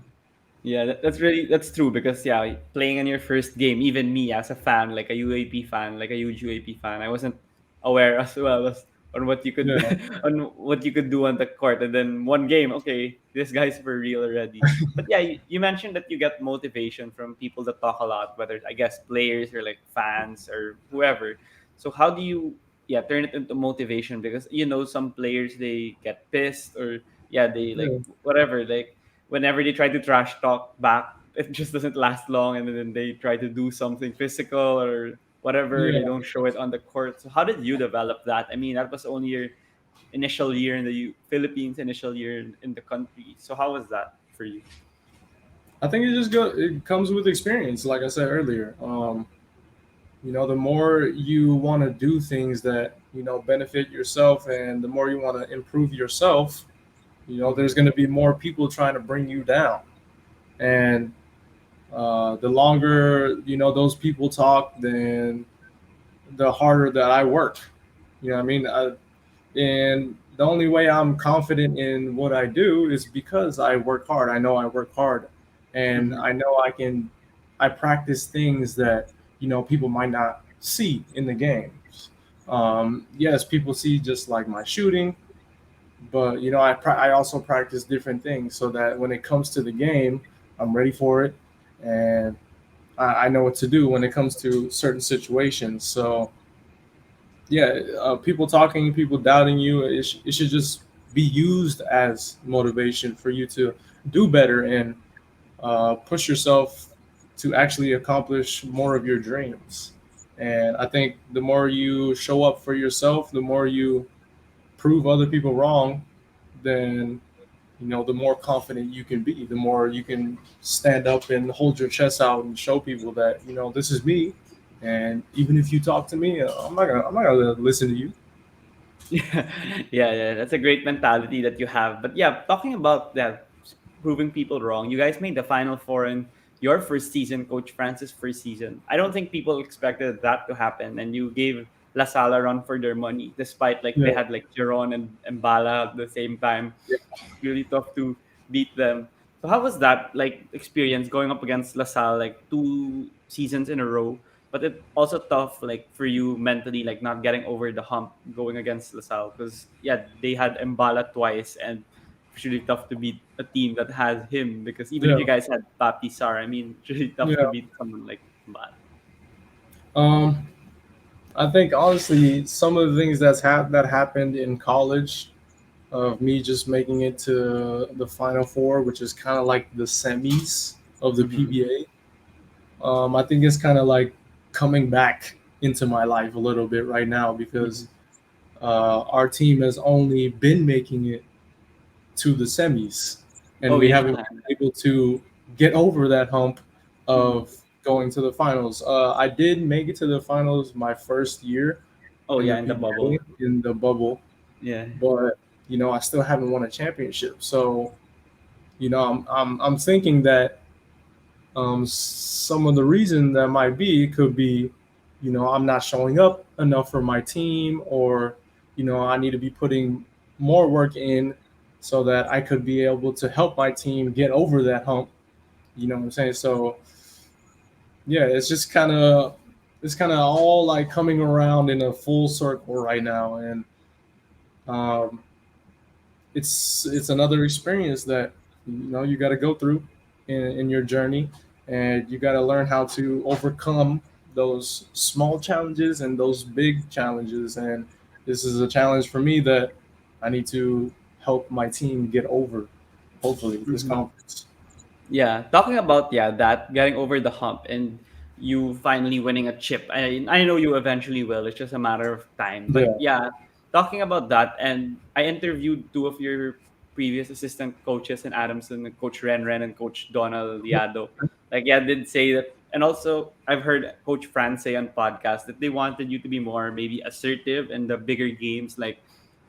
Yeah, that's true because yeah, playing in your first game, even me as a fan, like a UAP fan, like a huge UAP fan, I wasn't aware as well as on what you could Yeah, on what you could do on the court, and then one game, okay, this guy's for real already. But yeah, you mentioned that you get motivation from people that talk a lot, whether I guess players or like fans or whoever. So how do you yeah turn it into motivation? Because some players they get pissed or yeah they like yeah, whatever like whenever they try to trash talk back, it just doesn't last long, and then they try to do something physical or whatever. They yeah. don't show it on the court. So how did you develop that? I mean, that was only your initial year in the Philippines, initial year in the country. So how was that for you? I think it comes with experience. Like I said earlier, the more you want to do things that benefit yourself, and the more you want to improve yourself, Mm-hmm. there's going to be more people trying to bring you down, and the longer those people talk, then the harder that I work. You know what I mean? And the only way I'm confident in what I do is because I work hard. I know I work hard, and Mm-hmm. I know I practice things that people might not see in the games. Yes, people see just like my shooting, but I also practice different things so that when it comes to the game, I'm ready for it, and I know what to do when it comes to certain situations. So yeah, people talking, people doubting you, it should just be used as motivation for you to do better and push yourself to actually accomplish more of your dreams. And I think the more you show up for yourself, the more you prove other people wrong, then the more confident you can be, the more you can stand up and hold your chest out and show people that this is me. And even if you talk to me, I'm not gonna listen to you. Yeah, yeah, that's a great mentality that you have. But yeah, talking about that, proving people wrong, you guys made the final four in your first season, Coach Francis' first season. I don't think people expected that to happen, and you gave La Sala a run for their money, despite like they Yeah, had like Giron and Mbala at the same time. yeah, It's really tough to beat them. So how was that like experience going up against La Salle like two seasons in a row? But it also tough like for you mentally, like not getting over the hump going against LaSalle because yeah they had Mbala twice, and it's really tough to beat a team that has him because even if yeah, you guys had Papi Sar, I mean it's really tough to yeah. beat someone like Mbala. Um, I think honestly, some of the things that happened in college, of me just making it to the Final Four, which is kind of like the semis of the Mm-hmm. PBA. I think it's kind of like coming back into my life a little bit right now Mm-hmm. because our team has only been making it to the semis, and Oh we yeah. haven't been able to get over that hump Mm-hmm. of going to the finals. I did make it to the finals my first year Oh in the yeah, in the PBA bubble. in the bubble, Yeah. but I still haven't won a championship. So I'm thinking that some of the reason that might be could be, I'm not showing up enough for my team, or I need to be putting more work in so that I could be able to help my team get over that hump. You know what I'm saying? So yeah, it's kind of all like coming around in a full circle right now, and um, it's another experience that you got to go through in your journey, and you got to learn how to overcome those small challenges and those big challenges. And this is a challenge for me that I need to help my team get over, hopefully, this Mm-hmm. conference. Yeah, talking about yeah that getting over the hump and you finally winning a chip. I know you eventually will. It's just a matter of time. But Yeah, yeah, talking about that, and I interviewed two of your previous assistant coaches in Adamson, Coach Ren and Coach Donald Liado, like yeah, did say that, and also I've heard Coach Fran say on podcast that they wanted you to be more maybe assertive in the bigger games, like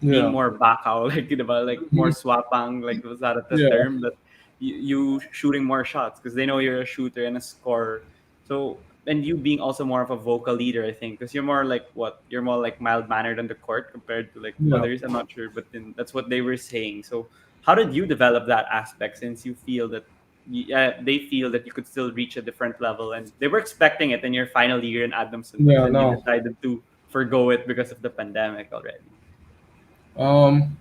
being Yeah. more backout, like like more Mhm. swapang, like was that the Yeah. term that you shooting more shots because they know you're a shooter and a scorer. So and you being also more of a vocal leader, I think, because you're more like what you're more like mild mannered on the court compared to like Yeah. others. I'm not sure, but then that's what they were saying. So how did you develop that aspect since you feel that they feel that you could still reach a different level and they were expecting it in your final year in Adamson, but Yeah. then you No. decided to forgo it because of the pandemic already. Um,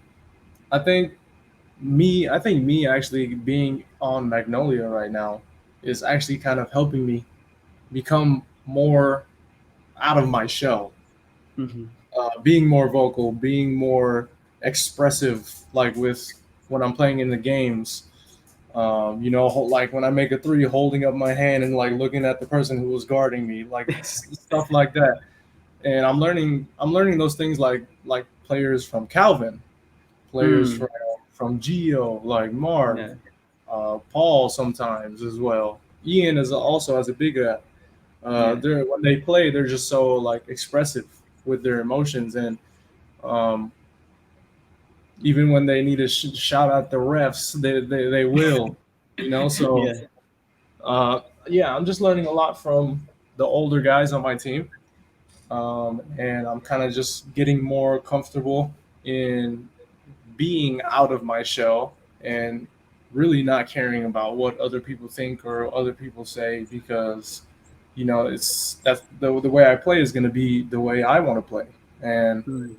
I think I think me actually being on Magnolia right now is actually kind of helping me become more out of my shell, Mm-hmm. being more vocal, being more expressive, like with when I'm playing in the games. Like when I make a three, holding up my hand and like looking at the person who was guarding me, like stuff like that. And I'm learning those things like players from Calvin, players Mm. from Geo, like Mark, Yeah. Paul sometimes as well. Ian is also as a big Yeah. they're when they play, they're just so like expressive with their emotions, and um, even when they need to shout out the refs, they will, So Yeah. uh, yeah, I'm just learning a lot from the older guys on my team, and I'm kind of just getting more comfortable in being out of my shell and really not caring about what other people think or other people say, because it's that's the way I play is going to be the way I want to play, and Mm.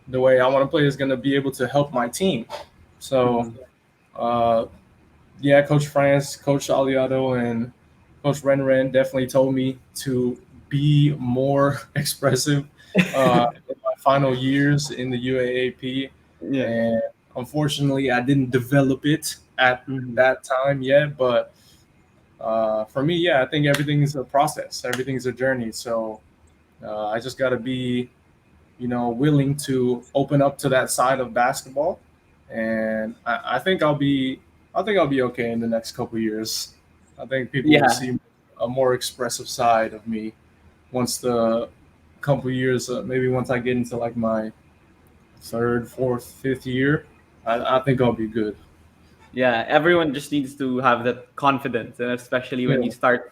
the way I want to play is going to be able to help my team. So Mm-hmm. uh, yeah, Coach France, Coach Aliado, and Coach Ren definitely told me to be more expressive in my final years in the UAAP, Yeah. and unfortunately, I didn't develop it at Mm-hmm. that time yet. But for me, yeah, I think everything's a process, everything's a journey. So I just got to be, willing to open up to that side of basketball, and I think I'll be okay in the next couple years. I think people will Yeah. see a more expressive side of me once the couple years, maybe once I get into like my third, fourth, fifth year. I think I'll be good. Yeah, everyone just needs to have that confidence, and especially when Yeah, you start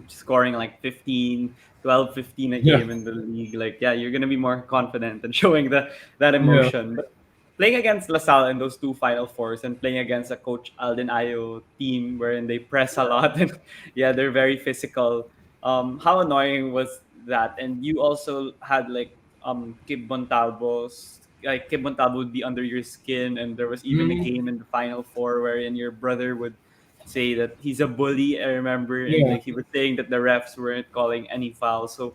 scoring like 15, 12, 15 a yeah, game in the league, like yeah, you're gonna be more confident and showing that yeah, emotion. But playing against LaSalle in those two Final Fours and playing against a Coach Alden Ayo team wherein they press a lot and yeah, they're very physical. How annoying was that? And you also had like Kib Montalvo's like Kib Montalvo would be under your skin, and there was even a mm, game in the Final Four wherein your brother would say that he's a bully. I remember, and yeah. like he was saying that the refs weren't calling any fouls. So,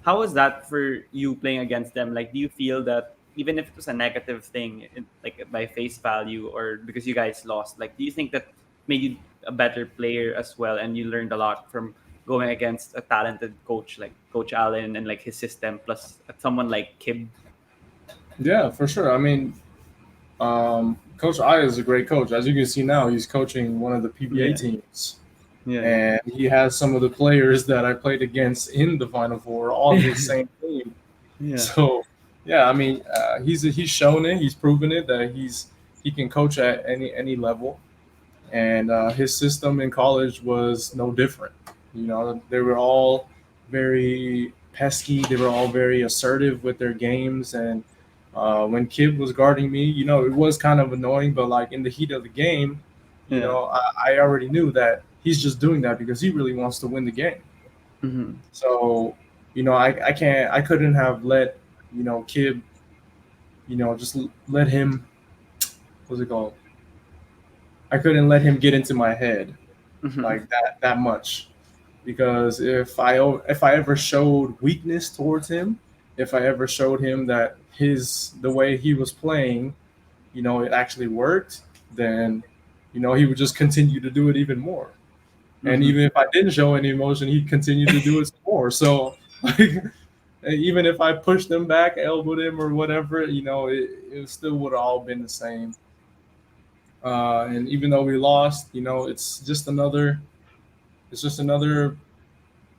how was that for you playing against them? Like, do you feel that even if it was a negative thing, like by face value, or because you guys lost, like, do you think that made you a better player as well, and you learned a lot from going against a talented coach like Coach Allen and like his system, plus someone like Kib? Yeah, for sure. I mean, Coach I is a great coach. As you can see now, he's coaching one of the PBA Yeah, teams, yeah, and he has some of the players that I played against in the Final Four on his yeah. same team. Yeah. So, yeah, I mean, he's shown it, he's proven it that he can coach at any level, and his system in college was no different. They were all very pesky. They were all very assertive with their games, and when Kib was guarding me, it was kind of annoying. But like in the heat of the game, Yeah. I already knew that he's just doing that because he really wants to win the game. Mhm. So, I couldn't have let Kib, just let him. What's it called? I couldn't let him get into my head Mhm. like that much, because if I ever showed weakness towards him, if I ever showed him that the way he was playing, it actually worked, then he would just continue to do it even more. And Mhm. even if I didn't show any emotion, he'd continue to do it some more. So like, even if I pushed him back, elbowed him or whatever, it still would have all been the same. And even though we lost, it's just another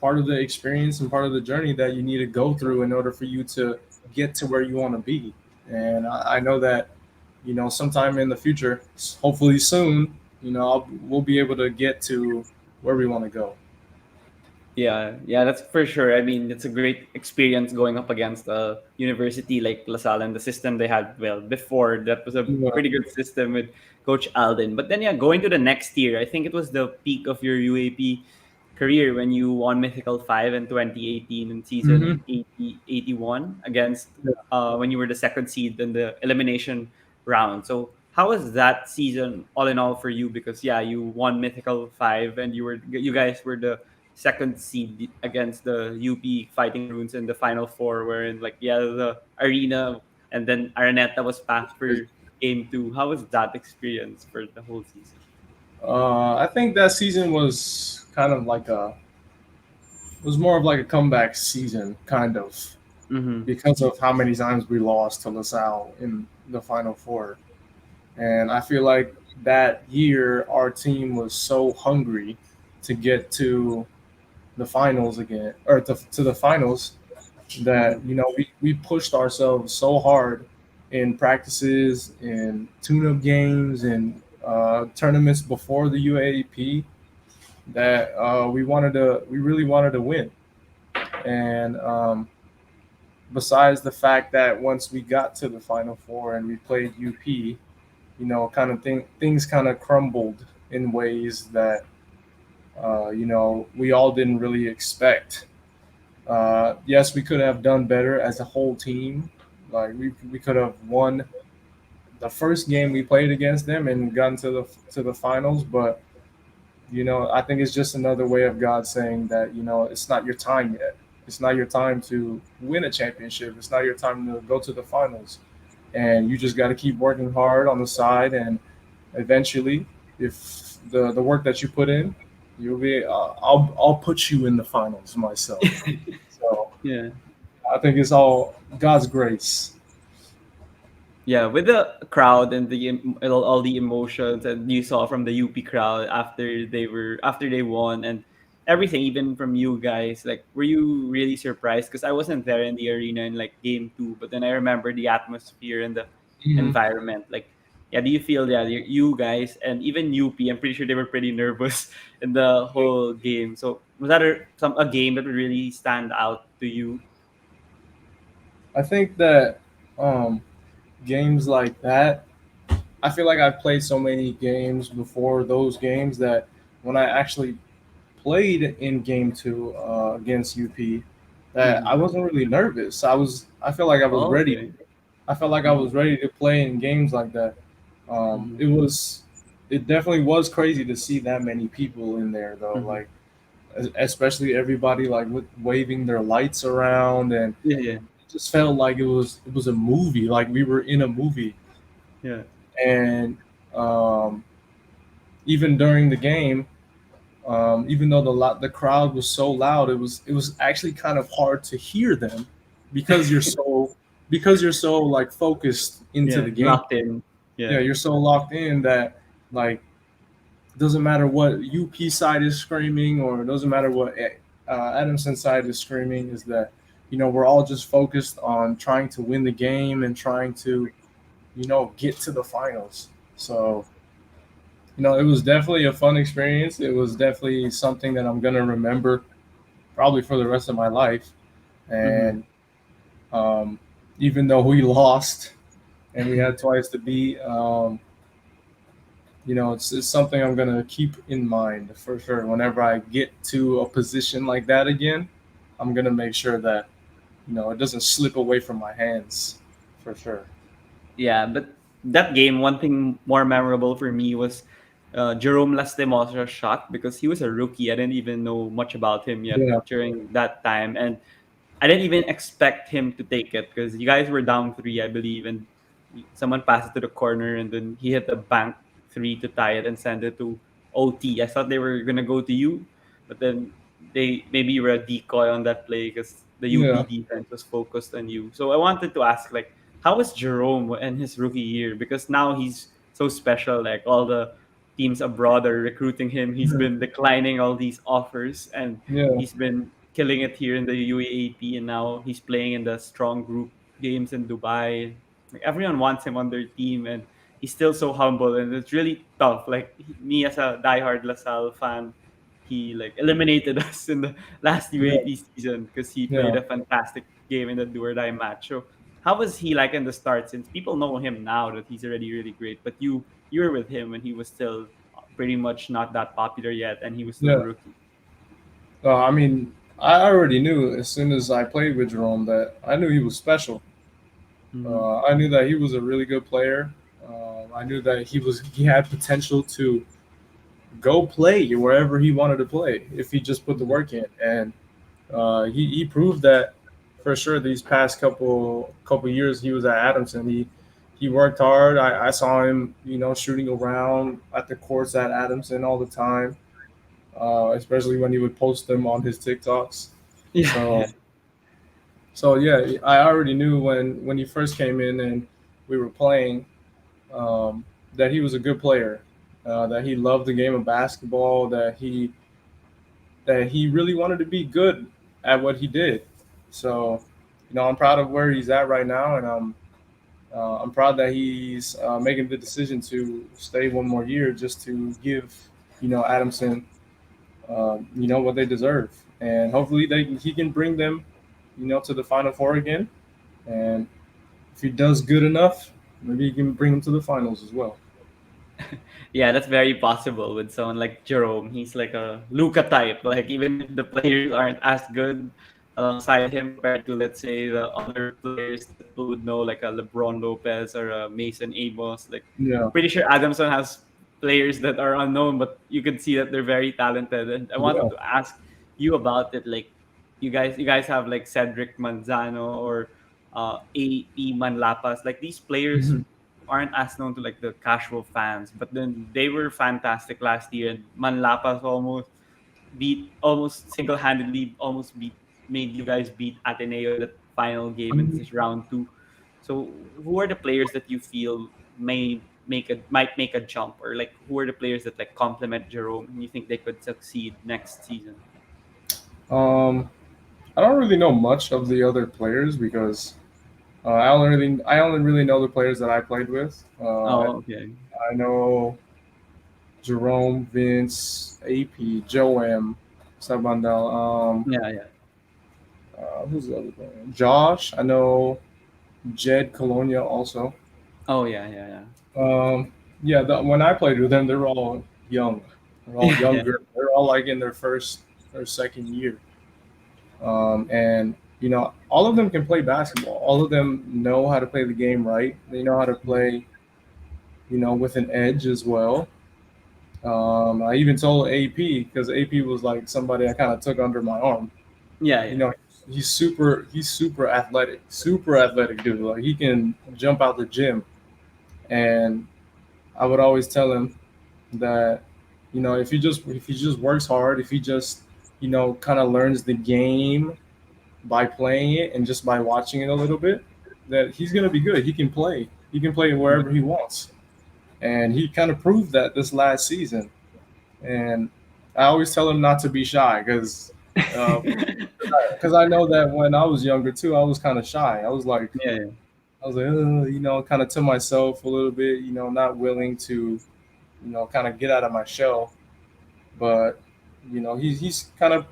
part of the experience and part of the journey that you need to go through in order for you to get to where you want to be. And I know that, sometime in the future, hopefully soon, we'll be able to get to where we want to go. Yeah, yeah, that's for sure. I mean, it's a great experience going up against a university like LaSalle and the system they had. Well, before that was a Yeah. pretty good system with Coach Alden. But then, yeah, going to the next year, I think it was the peak of your UAP career when you won Mythical 5 in 2018 in Hmm. season 80 81 against Yeah. when you were the second seed in the elimination round. So, how was that season all in all for you? Because, yeah, you won Mythical 5 and you guys were the second seed against the UP Fighting Runes in the final four, wherein like yeah the arena and then Araneta was packed for game two. How was that experience for the whole season? I think that season was kind of like was more of like a comeback season, kind of, Mm-hmm. because of how many times we lost to LaSalle in the Final Four. And I feel like that year our team was so hungry to get to the finals again, or to the finals, Mm-hmm. that we pushed ourselves so hard in practices, in tune-up games, and tournaments before the UAAP, that we really wanted to win. And besides the fact that once we got to the Final Four and we played UP, kind of things kind of crumbled in ways that we all didn't really expect. Yes, we could have done better as a whole team. Like we could have won the first game we played against them and gotten to the finals, but I think it's just another way of God saying that it's not your time yet. It's not your time to win a championship. It's not your time to go to the finals, and you just got to keep working hard on the side, and eventually, if the work that you put in, you'll be. I'll put you in the finals myself. So Yeah. I think it's all God's grace. Yeah, with the crowd and all the emotions and you saw from the UP crowd after they won and everything, even from you guys, like were you really surprised? Because I wasn't there in the arena in like game two, but then I remember the atmosphere and the Mhm. environment. Like, yeah, do you feel that you guys and even UP? I'm pretty sure they were pretty nervous in the whole game. So was that a game that would really stand out to you? I think that um, games like that, I feel like I've played so many games before those games that when I actually played in game two against UP, that Mm-hmm. I wasn't really nervous. I felt like I was ready. Okay. I felt like I Mm-hmm. was ready to play in games like that. Mm-hmm. It definitely was crazy to see that many people in there though. Mm-hmm. Like especially everybody like waving their lights around, and Yeah, yeah, it just felt like it was a movie. Like we were in a movie. yeah. And um, even during the game, even though the crowd was so loud, it was actually kind of hard to hear them because you're so like focused into Yeah, the game. locked in. Yeah. Yeah, you're so locked in that like doesn't matter what UP side is screaming, or it doesn't matter what Adamson side is screaming. Is that we're all just focused on trying to win the game and trying to get to the finals. So it was definitely a fun experience. It was definitely something that I'm gonna remember probably for the rest of my life. Mm-hmm. And um, even though we lost and we had twice to beat, it's something I'm gonna keep in mind for sure. Whenever I get to a position like that again, I'm gonna make sure that it doesn't slip away from my hands, for sure. Yeah, but that game, one thing more memorable for me was Jerome Lastimosa's shot because he was a rookie. I didn't even know much about him yet Yeah, during that time, and I didn't even expect him to take it because you guys were down three, I believe, and someone passed it to the corner, and then he hit the bank three to tie it and send it to OT. I thought they were gonna go to you, but then they maybe you were a decoy on that play because the yeah. UP defense was focused on you. So I wanted to ask, like, how was Jerome in his rookie year? Because now he's so special. Like all the teams abroad are recruiting him. He's been declining all these offers, and Yeah, he's been killing it here in the UAAP. And now he's playing in the strong group games in Dubai. Like everyone wants him on their team, and he's still so humble, and it's really tough. Like me as a diehard LaSalle fan, he like eliminated us in the last yeah, UAP season because he played yeah. a fantastic game in the do or die match. So how was he like in the start? Since people know him now that he's already really great, but you were with him when he was still pretty much not that popular yet, and he was still a Yeah. rookie. I mean, I already knew as soon as I played with Jerome that I knew he was special. Mm-hmm. I knew that he was a really good player. I knew that he had potential to go play wherever he wanted to play if he just put the work in, and he proved that for sure. These past couple years he was at Adamson, he worked hard. I saw him, shooting around at the courts at Adamson all the time, especially when he would post them on his TikToks. Yeah, So yeah. so yeah, I already knew when he first came in and we were playing, that he was a good player, that he loved the game of basketball, that he really wanted to be good at what he did. So, I'm proud of where he's at right now, and I'm proud that he's making the decision to stay one more year just to give, Adamson, what they deserve, and hopefully he can bring them, to the Final Four again, and if he does good enough, maybe he can bring them to the finals as well. Yeah, that's very possible with someone like Jerome. He's like a Luca type. Like even if the players aren't as good alongside him compared to let's say the other players that people would know, like a LeBron Lopez or a Mason Amos. Like Yeah, pretty sure Adamson has players that are unknown, but you could see that they're very talented. And I wanted yeah. to ask you about it. Like you guys have like Cedric Manzano or AP Manlapas. Like these players Mhm. aren't as known to like the casual fans, but then they were fantastic last year. And Manlapas almost single handedly almost beat made you guys beat Ateneo in the final game in this round two. So who are the players that you feel might make a jump, or like who are the players that like complement Jerome and you think they could succeed next season? Um, I don't really know much of the other players because I only really know the players that I played with. Oh, okay. I know Jerome, Vince, AP, Joam, Sabandel. Yeah, yeah. Who's the other player? Josh. I know Jed Colonia also. Oh, yeah, yeah, yeah. Um, yeah, when I played with them, they were all young. They're all Yeah, yeah. younger. They're all like in their first or second year. And all of them can play basketball. All of them know how to play the game right. They know how to play, with an edge as well. I even told AP because AP was like somebody I kind of took under my arm. Yeah, You yeah. know, he's super super athletic dude. Like he can jump out the gym, and I would always tell him that, if he just works hard, if he just kind of learns the game by playing it and just by watching it a little bit, that he's gonna be good. He can play. He can play Yeah. wherever he wants, and he kind of proved that this last season. And I always tell him not to be shy because I know that when I was younger too, I was kind of shy. Yeah, yeah. I was like, kind of to myself a little bit, not willing to, kind of get out of my shell. But he's kind of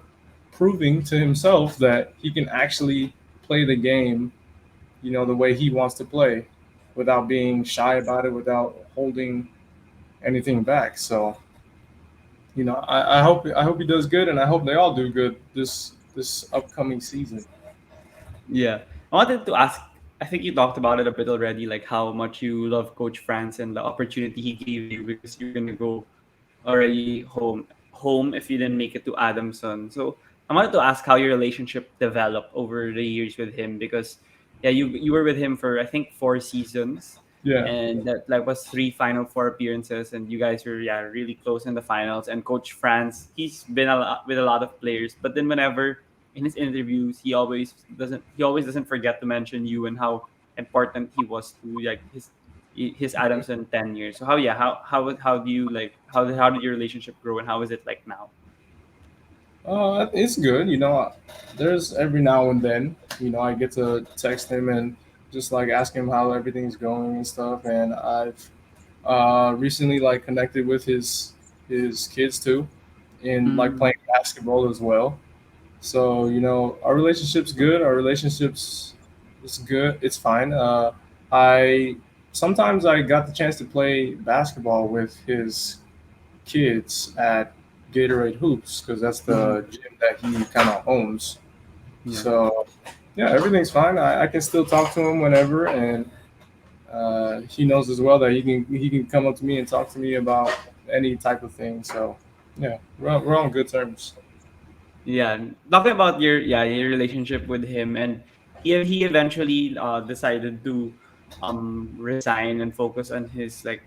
proving to himself that he can actually play the game, the way he wants to play, without being shy about it, without holding anything back. So I hope he does good, and I hope they all do good this upcoming season. Yeah. I wanted to ask, I think you talked about it a bit already, like how much you love Coach France and the opportunity he gave you because you're gonna go already home if you didn't make it to Adamson. So I wanted to ask how your relationship developed over the years with him because yeah, you were with him for I think 4 seasons, Yeah. and that like was three Final Four appearances, and you guys were yeah really close in the finals. And Coach France, he's been with a lot of players, but then whenever in his interviews he always doesn't forget to mention you and how important he was to like his Adamson tenure. So how do you like how did your relationship grow and how is it like now? It's good. There's every now and then, I get to text him and just like ask him how everything's going and stuff. And I've recently like connected with his kids too, in like Mm, playing basketball as well. So our relationship's good. Our relationship's it's good. It's fine. I sometimes I got the chance to play basketball with his kids at Gatorade Hoops because that's mhm. the gym that he kind of owns. Yeah. So yeah, everything's fine. I can still talk to him whenever, and he knows as well that he can come up to me and talk to me about any type of thing. So yeah, we're on good terms. Yeah, talking about your relationship with him, and he eventually decided to resign and focus on his like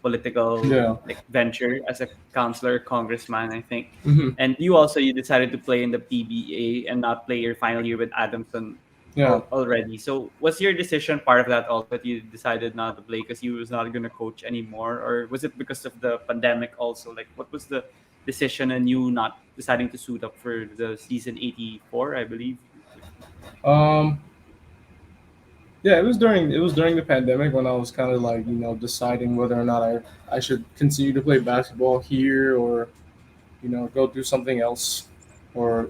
political Yeah. like venture as a counselor, congressman, I think. Hmm. And you decided to play in the PBA and not play your final year with Adamson Yeah. already. So was your decision part of that also that you decided not to play because you was not going to coach anymore, or was it because of the pandemic also? Like what was the decision and you not deciding to suit up for the season 84, I believe. Um. Yeah, it was during the pandemic when I was kind of like deciding whether or not I should continue to play basketball here or go do something else or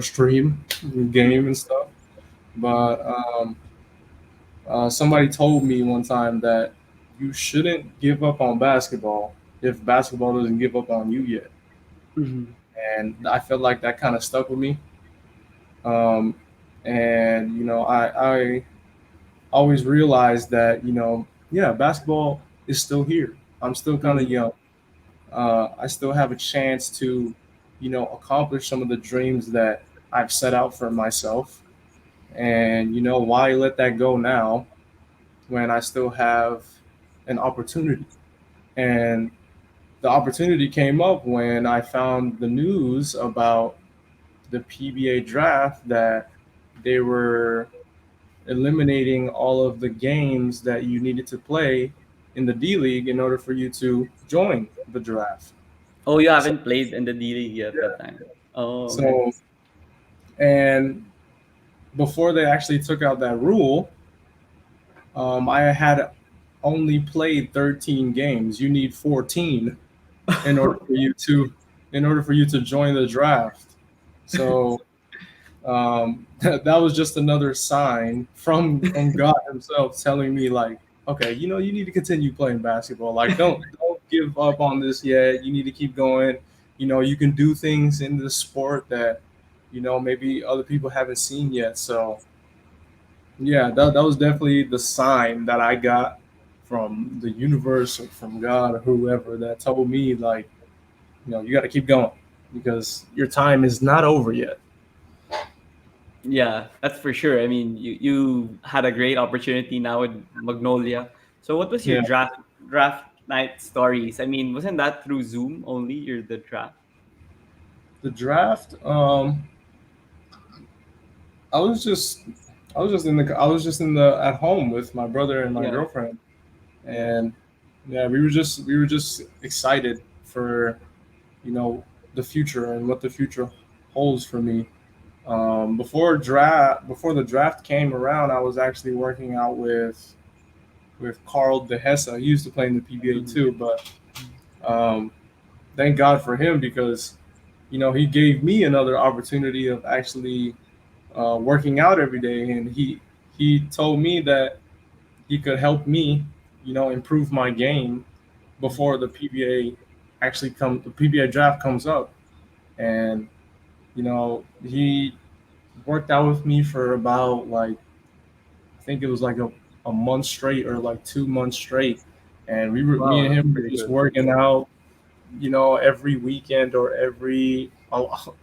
stream game and stuff. Mm-hmm. But somebody told me one time that you shouldn't give up on basketball if basketball doesn't give up on you yet, Mm-hmm. and I felt like that kind of stuck with me. Um, and I always realized that yeah, basketball is still here. I'm still kind of Mm-hmm. young. I still have a chance to accomplish some of the dreams that I've set out for myself. And why let that go now when I still have an opportunity? And the opportunity came up when I found the news about the PBA draft that they were eliminating all of the games that you needed to play in the D League in order for you to join the draft. Oh, you So, haven't played in the D League yet that yeah. time. Oh, okay. So, and before they actually took out that rule, I had only played 13 games. You need 14 in order for you to join the draft. So that was just another sign from God Himself telling me like, okay, you need to continue playing basketball. Like, don't give up on this yet. You need to keep going. You can do things in the sport that maybe other people haven't seen yet. So yeah, that was definitely the sign that I got from the universe or from God or whoever that told me like, you got to keep going because your time is not over yet. Yeah, that's for sure. I mean, you had a great opportunity now with Magnolia. So what was your Yeah, draft night stories? I mean, wasn't that through Zoom only, your the draft? the draft. I was just at home with my brother and my Yeah, girlfriend, yeah. and yeah, we were just excited for you know the future and what the future holds for me. Before the draft came around, I was actually working out with Carl DeHessa. He used to play in the PBA Mhm. too, but um, thank God for him because he gave me another opportunity of actually working out every day, and he told me that he could help me, improve my game before the PBA draft comes up, and he worked out with me for about like I think it was like a month straight or like 2 months straight, and me Wow, and that's him were pretty just good. working out, every weekend or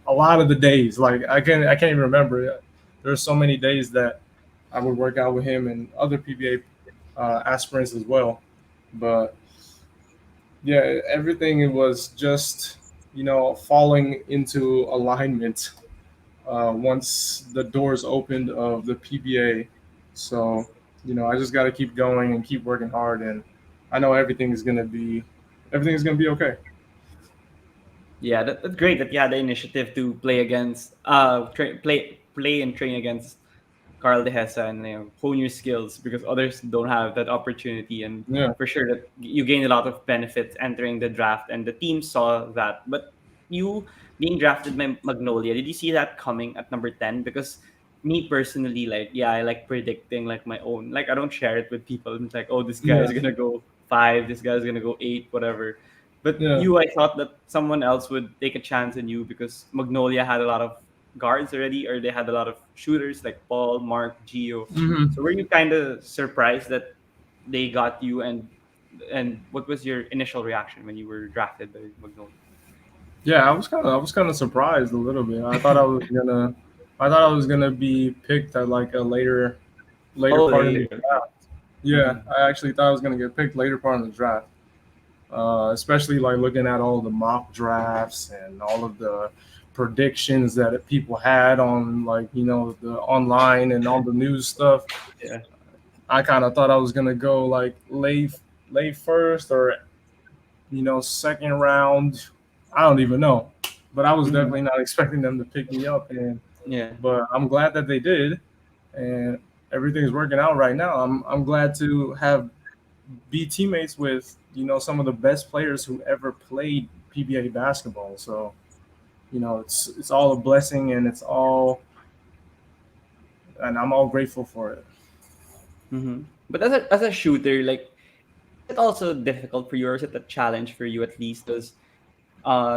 a lot of the days. Like I can't even remember. There's so many days that I would work out with him and other PBA aspirants as well. But yeah, everything it was just falling into alignment once the doors opened of the PBA. So I just got to keep going and keep working hard, and I know everything is gonna be okay. Yeah, that's great that you had the initiative to play against, play and train against Carl De Hesa and hone your skills because others don't have that opportunity. And Yeah. for sure that you gained a lot of benefits entering the draft, and the team saw that. But you being drafted by Magnolia, did you see that coming at number 10? Because me personally, like, yeah, I like predicting like my own. Like, I don't share it with people. It's like, oh, this guy Yeah. is gonna go 5, this guy's gonna go 8, whatever. But Yeah. you, I thought that someone else would take a chance on you because Magnolia had a lot of guards already, or they had a lot of shooters like Paul, Mark, Gio. Hmm. So were you kind of surprised that they got you, and what was your initial reaction when you were drafted by Magnolia? Yeah, I was kind of surprised a little bit. I thought I was gonna be picked at like a later Oh, part in the later. Okay. draft. Yeah, Mm-hmm. I actually thought I was gonna get picked later part in the draft. Especially like looking at all the mock drafts and all of the predictions that people had on like the online and all the news stuff. Yeah. I kind of thought I was gonna go like late first or second round. I don't even know, but I was Mm-hmm. definitely not expecting them to pick me up. And Yeah. but I'm glad that they did, and everything's working out right now. I'm glad to have be teammates with some of the best players who ever played PBA basketball. So it's all a blessing, and I'm all grateful for it. Mm-hmm. But as a shooter, like, is it also difficult for you, or is it a challenge for you at least? Because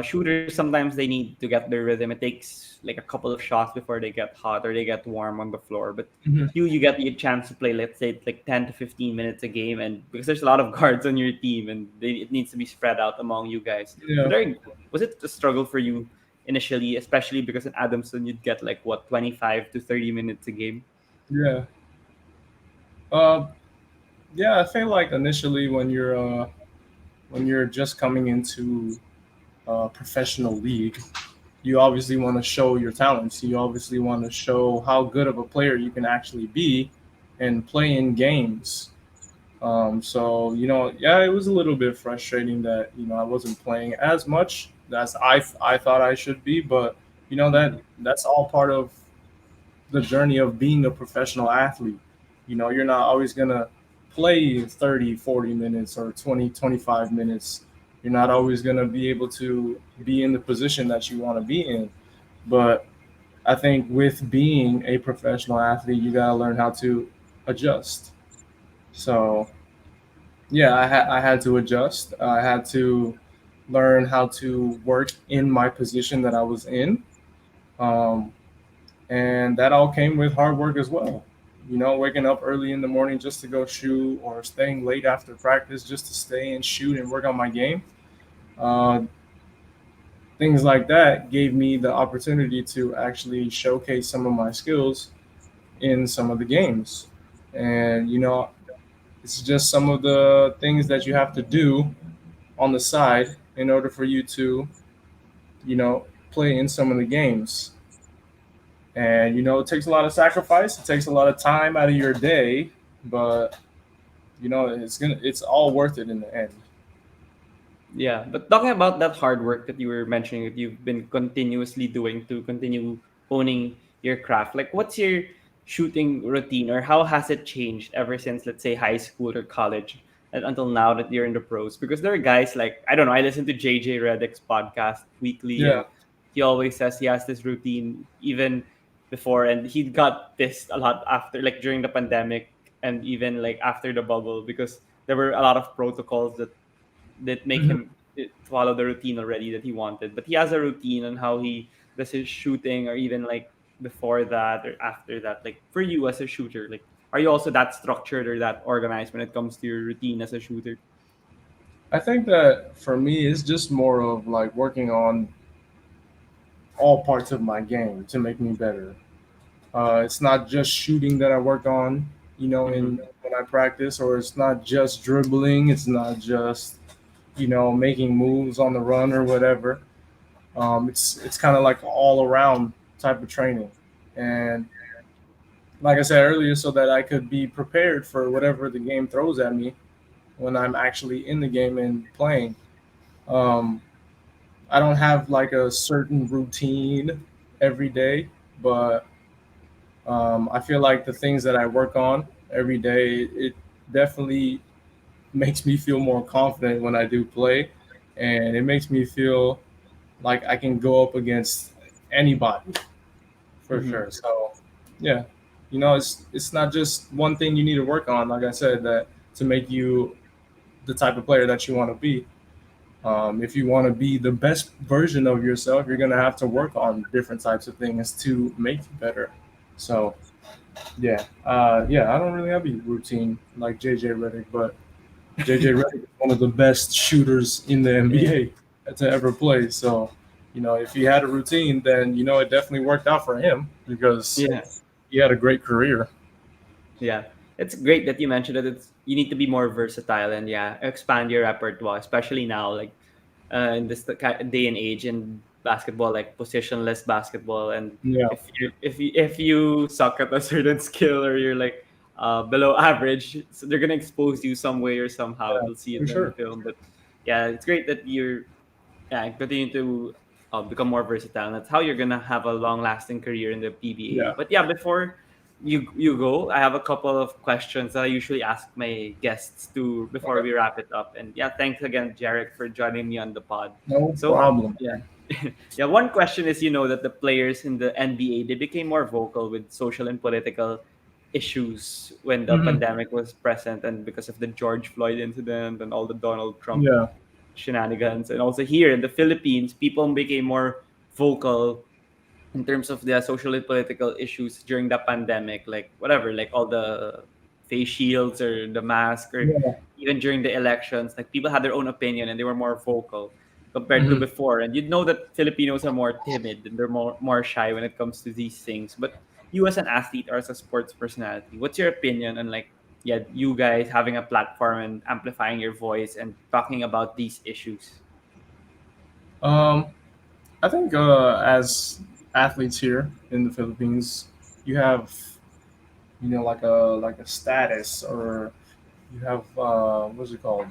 shooters sometimes they need to get their rhythm. It takes like a couple of shots before they get hot or they get warm on the floor. But Mhm. you get the chance to play, let's say, like 10 to 15 minutes a game, and because there's a lot of guards on your team, and it needs to be spread out among you guys. So Yeah, was it a struggle for you initially, especially because in Adamson you'd get like what 25 to 30 minutes a game. yeah, uh, yeah. I feel like initially when you're just coming into a professional league, you obviously want to show your talents. You obviously want to show how good of a player you can actually be and play in games. So yeah, it was a little bit frustrating that I wasn't playing as much as I thought I should be, but Mm-hmm. that's all part of the journey of being a professional athlete. You're not always gonna play 30, 40 minutes or 20, 25 minutes. You're not always gonna be able to be in the position that you want to be in, but I think with being a professional athlete, you gotta learn how to adjust. So yeah, I had to adjust. I had to learn how to work in my position that I was in, um, and that all came with hard work as well. Waking up early in the morning just to go shoot, or staying late after practice just to stay and shoot and work on my game. Uh, Things like that gave me the opportunity to actually showcase some of my skills in some of the games. And it's just some of the things that you have to do on the side in order for you to, play in some of the games. And it takes a lot of sacrifice. It takes a lot of time out of your day, but it's all worth it in the end. Yeah, but talking about that hard work that you were mentioning that you've been continuously doing to continue honing your craft, like what's your shooting routine, or how has it changed ever since, let's say, high school or college and until now that you're in the pros? Because there are guys like, I don't know, I listen to JJ Redick's podcast weekly, Yeah. and he always says he has this routine even before, and he got this a lot after, like during the pandemic, and even like after the bubble, because there were a lot of protocols that make Mhm. him follow the routine already that he wanted. But he has a routine on how he does his shooting, or even like before that or after that. Like for you as a shooter, like are you also that structured or that organized when it comes to your routine as a shooter? I think that for me, it's just more of like working on all parts of my game to make me better. It's not just shooting that I work on, Mm-hmm. in when I practice, or it's not just dribbling. It's not just making moves on the run or whatever. It's kind of like all around type of training, and like I said earlier, so that I could be prepared for whatever the game throws at me when I'm actually in the game and playing. Um, I don't have like a certain routine every day, but I feel like the things that I work on every day, it definitely makes me feel more confident when I do play, and it makes me feel like I can go up against anybody for Mm-hmm. sure. So, yeah, it's not just one thing you need to work on. Like I said, that to make you the type of player that you want to be. If you want to be the best version of yourself, you're gonna have to work on different types of things to make you better. So, yeah, I don't really have a routine like JJ Redick, but JJ Redick is one of the best shooters in the Yeah. NBA to ever play. So, if he had a routine, then it definitely worked out for him because Yeah. he had a great career. Yeah, it's great that you mentioned that you need to be more versatile and yeah, expand your repertoire, especially now, like in this day and age in basketball, like positionless basketball. And Yeah, if you suck at a certain skill or you're like below average, so they're gonna expose you some way or somehow. yeah, They'll see for it in sure. film, but yeah, it's great that you're continue to become more versatile. And that's how you're gonna have a long-lasting career in the PBA. Yeah. But yeah, before you go, I have a couple of questions that I usually ask my guests to before Okay. we wrap it up. And yeah, thanks again, Jarek, for joining me on the pod. No So problem. yeah. Yeah, one question is, that the players in the NBA, they became more vocal with social and political issues when the Hmm. pandemic was present, and because of the George Floyd incident and all the Donald Trump Yeah. shenanigans. And also here in the Philippines, people became more vocal in terms of the social and political issues during the pandemic, like whatever, like all the face shields or the mask, or Yeah. even during the elections, like people had their own opinion and they were more vocal compared to Hmm. before. And you'd know that Filipinos are more timid and they're more shy when it comes to these things. But you as an athlete or as a sports personality, what's your opinion on, like, yeah, you guys having a platform and amplifying your voice and talking about these issues? Um, I think as athletes here in the Philippines, you have like a status, or you have what's it called?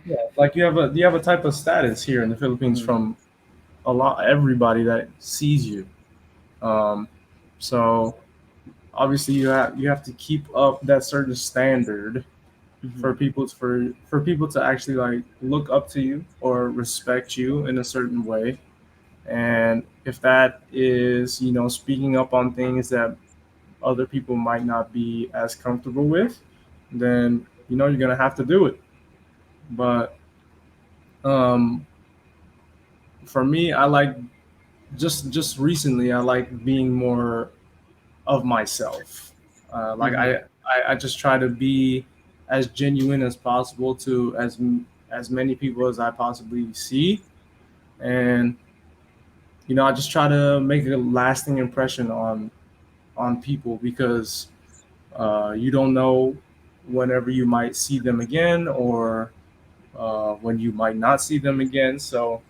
Yeah, like you have a type of status here in the Philippines Mhm. from everybody that sees you. Um, so obviously you have to keep up that certain standard for Mhm. people to actually like look up to you or respect you in a certain way. And if that is speaking up on things that other people might not be as comfortable with, then you're gonna have to do it. But um, for me, I like just recently I like being more of myself. Like Mhm. I just try to be as genuine as possible to as many people as I possibly see, and I just try to make a lasting impression on people because you don't know whenever you might see them again, or when you might not see them again. So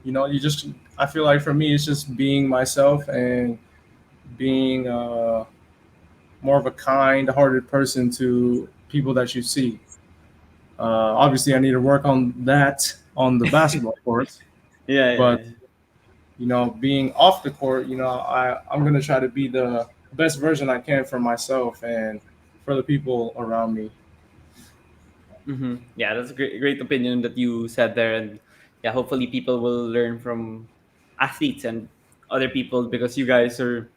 you just I feel like for me it's just being myself and being more of a kind-hearted person to people that you see. Obviously, I need to work on that on the basketball court, Yeah, yeah, but yeah. being off the court, I'm gonna try to be the best version I can for myself and for the people around me. Yeah, that's a great opinion that you said there. And yeah, hopefully people will learn from athletes and other people, because you guys are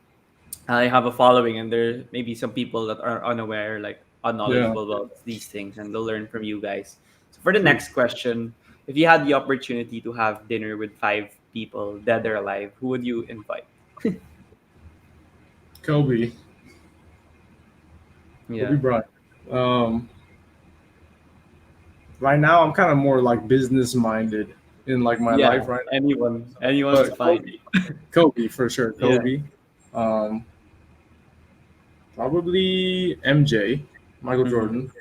have a following, and there may be some people that are unaware, like Yeah, unknowledgeable about these things, and they'll learn from you guys. So for the true. next question, if you had the opportunity to have dinner with five people, dead or alive, who would you invite? Kobe, Kobe Yeah. Bryant. Um, right now, I'm kind of more like business minded in like my Yeah. life right now. Anyone's But fine. Kobe for sure. Yeah. Kobe. Um, Probably MJ, Michael Mm-hmm. Jordan.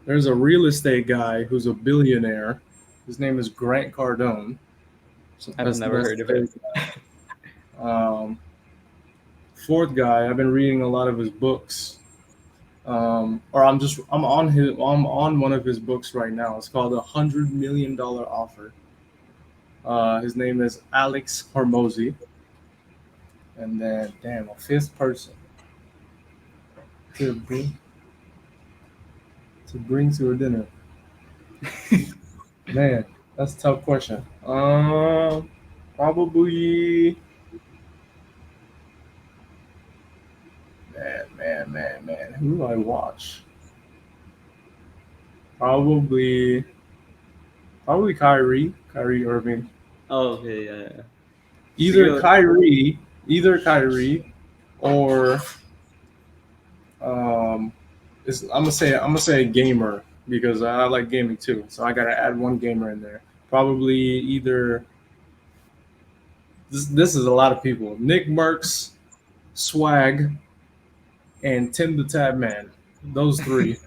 There's a real estate guy who's a billionaire. His name is Grant Cardone. So I've never that's heard the of him. third guy. Fourth guy, I've been reading a lot of his books. Or I'm on one of his books right now. It's called $100 Million Offer. His name is Alex Hormozy. And then, damn, a fifth person to bring to a dinner. Man, that's a tough question. Probably, man. Who do I watch? Probably, Kyrie Irving. Oh, okay, yeah. Either Siguro, Kyrie, either Kyrie, or um, I'm gonna say a gamer because I like gaming too. So I gotta add one gamer in there. Probably either this is a lot of people. Nick Merckx, Swag, and Tim the Tab Man. Those three.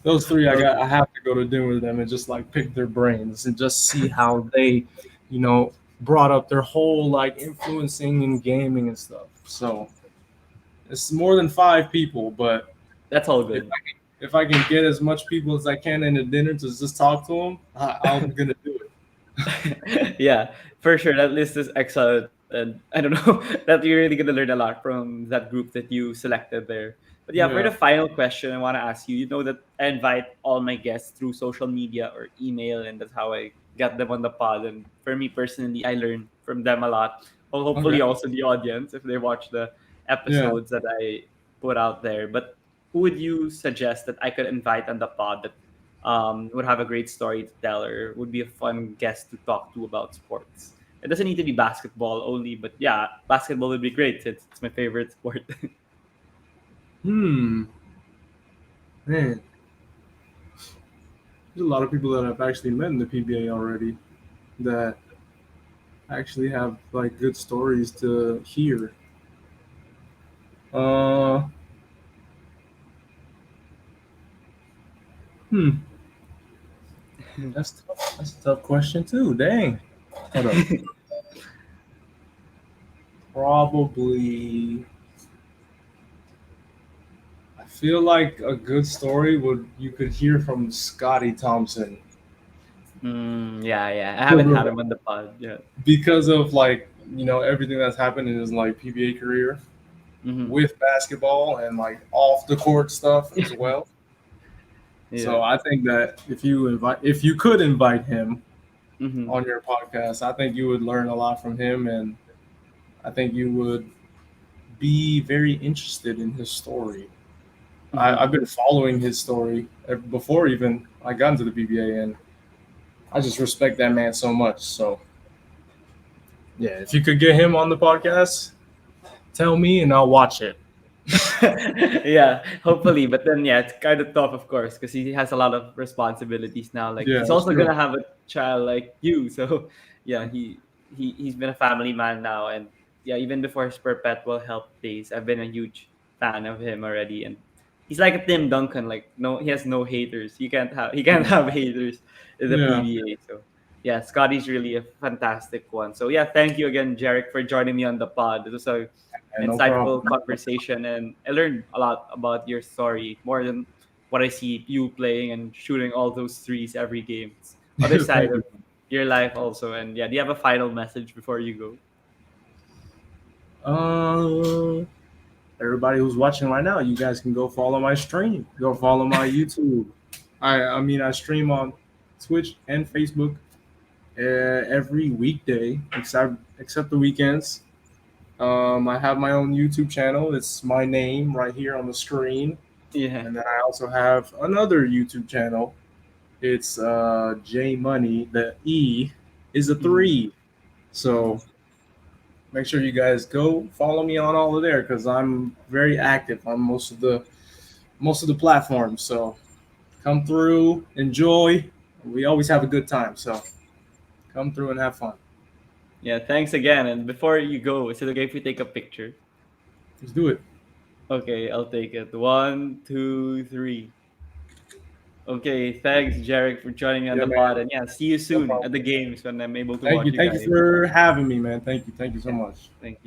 Those three I okay. have to go to dinner with them and just like pick their brains and just see how they, you know, brought up their whole like influencing in gaming and stuff. So it's more than five people, but That's all if good. if I can get as much people as I can in a dinner to just talk to them, I'm gonna do it. Yeah, for sure. That list is excellent, and I don't know that you're really gonna learn a lot from that group that you selected there. But yeah, for the Yeah. final question, I want to ask you. You know that I invite all my guests through social media or email, and that's how I get them on the pod. And for me personally, I learn from them a lot. Well, Okay. hopefully, also the audience if they watch the Yeah. episodes that I put out there. But who would you suggest that I could invite on the pod that would have a great story to tell or would be a fun guest to talk to about sports. It doesn't need to be basketball only, but yeah, basketball would be great. It's my favorite sport. Hmm. Man, there's a lot of people that I've actually met in the PBA already that actually have like good stories to hear. Uh, hmm. That's tough. That's a tough question too. Dang. Hold up. Probably. I feel like a good story would you could hear from Scotty Thompson Yeah, yeah. I haven't had him on the pod yet. because of like everything that's happened in his like PBA career Hmm. with basketball and like off the court stuff as well. Yeah. So I think that if you could invite him Hmm. on your podcast, I think you would learn a lot from him, and I think you would be very interested in his story. Hmm. I've been following his story before even I got into the PBA, and I just respect that man so much. So yeah, if you could get him on the podcast, tell me and I'll watch it. Yeah, hopefully. But then, yeah, it's kind of tough, of course, because he has a lot of responsibilities now. Like Yeah, he's that's also true. gonna have a child like you, so yeah, he's been a family man now, and yeah, even before his perpetual health days, I've been a huge fan of him already, and he's like a Tim Duncan. Like no, he has no haters. He can't have haters in the Yeah, PBA. So yeah, Scotty's really a fantastic one. So yeah, thank you again, Jerrick, for joining me on the pod. It was a and no problem. insightful conversation, and I learned a lot about your story more than what I see you playing and shooting all those threes every game. It's other side Thank of you. your life also. And yeah, do you have a final message before you go? Uh, Everybody who's watching right now, you guys can go follow my stream. Go follow my YouTube. I mean, I stream on Twitch and Facebook every weekday, except the weekends. I have my own YouTube channel. It's my name right here on the screen, Yeah. and then I also have another YouTube channel. It's J Money. The E is a Mhm. three. So make sure you guys go follow me on all of there because I'm very active on most of the platforms. So come through, enjoy. We always have a good time. So come through and have fun. Yeah, thanks again. And before you go, is it okay if we take a picture? Let's do it. Okay, I'll take it. One, two, three. Okay, thanks, Jerrick, for joining me on Yeah, the pod. man. And yeah, see you No soon at problem. the games when I'm able to Thank watch you. you Thank you guys. for having me, man. Thank you. Thank you so Yeah, much. thank you.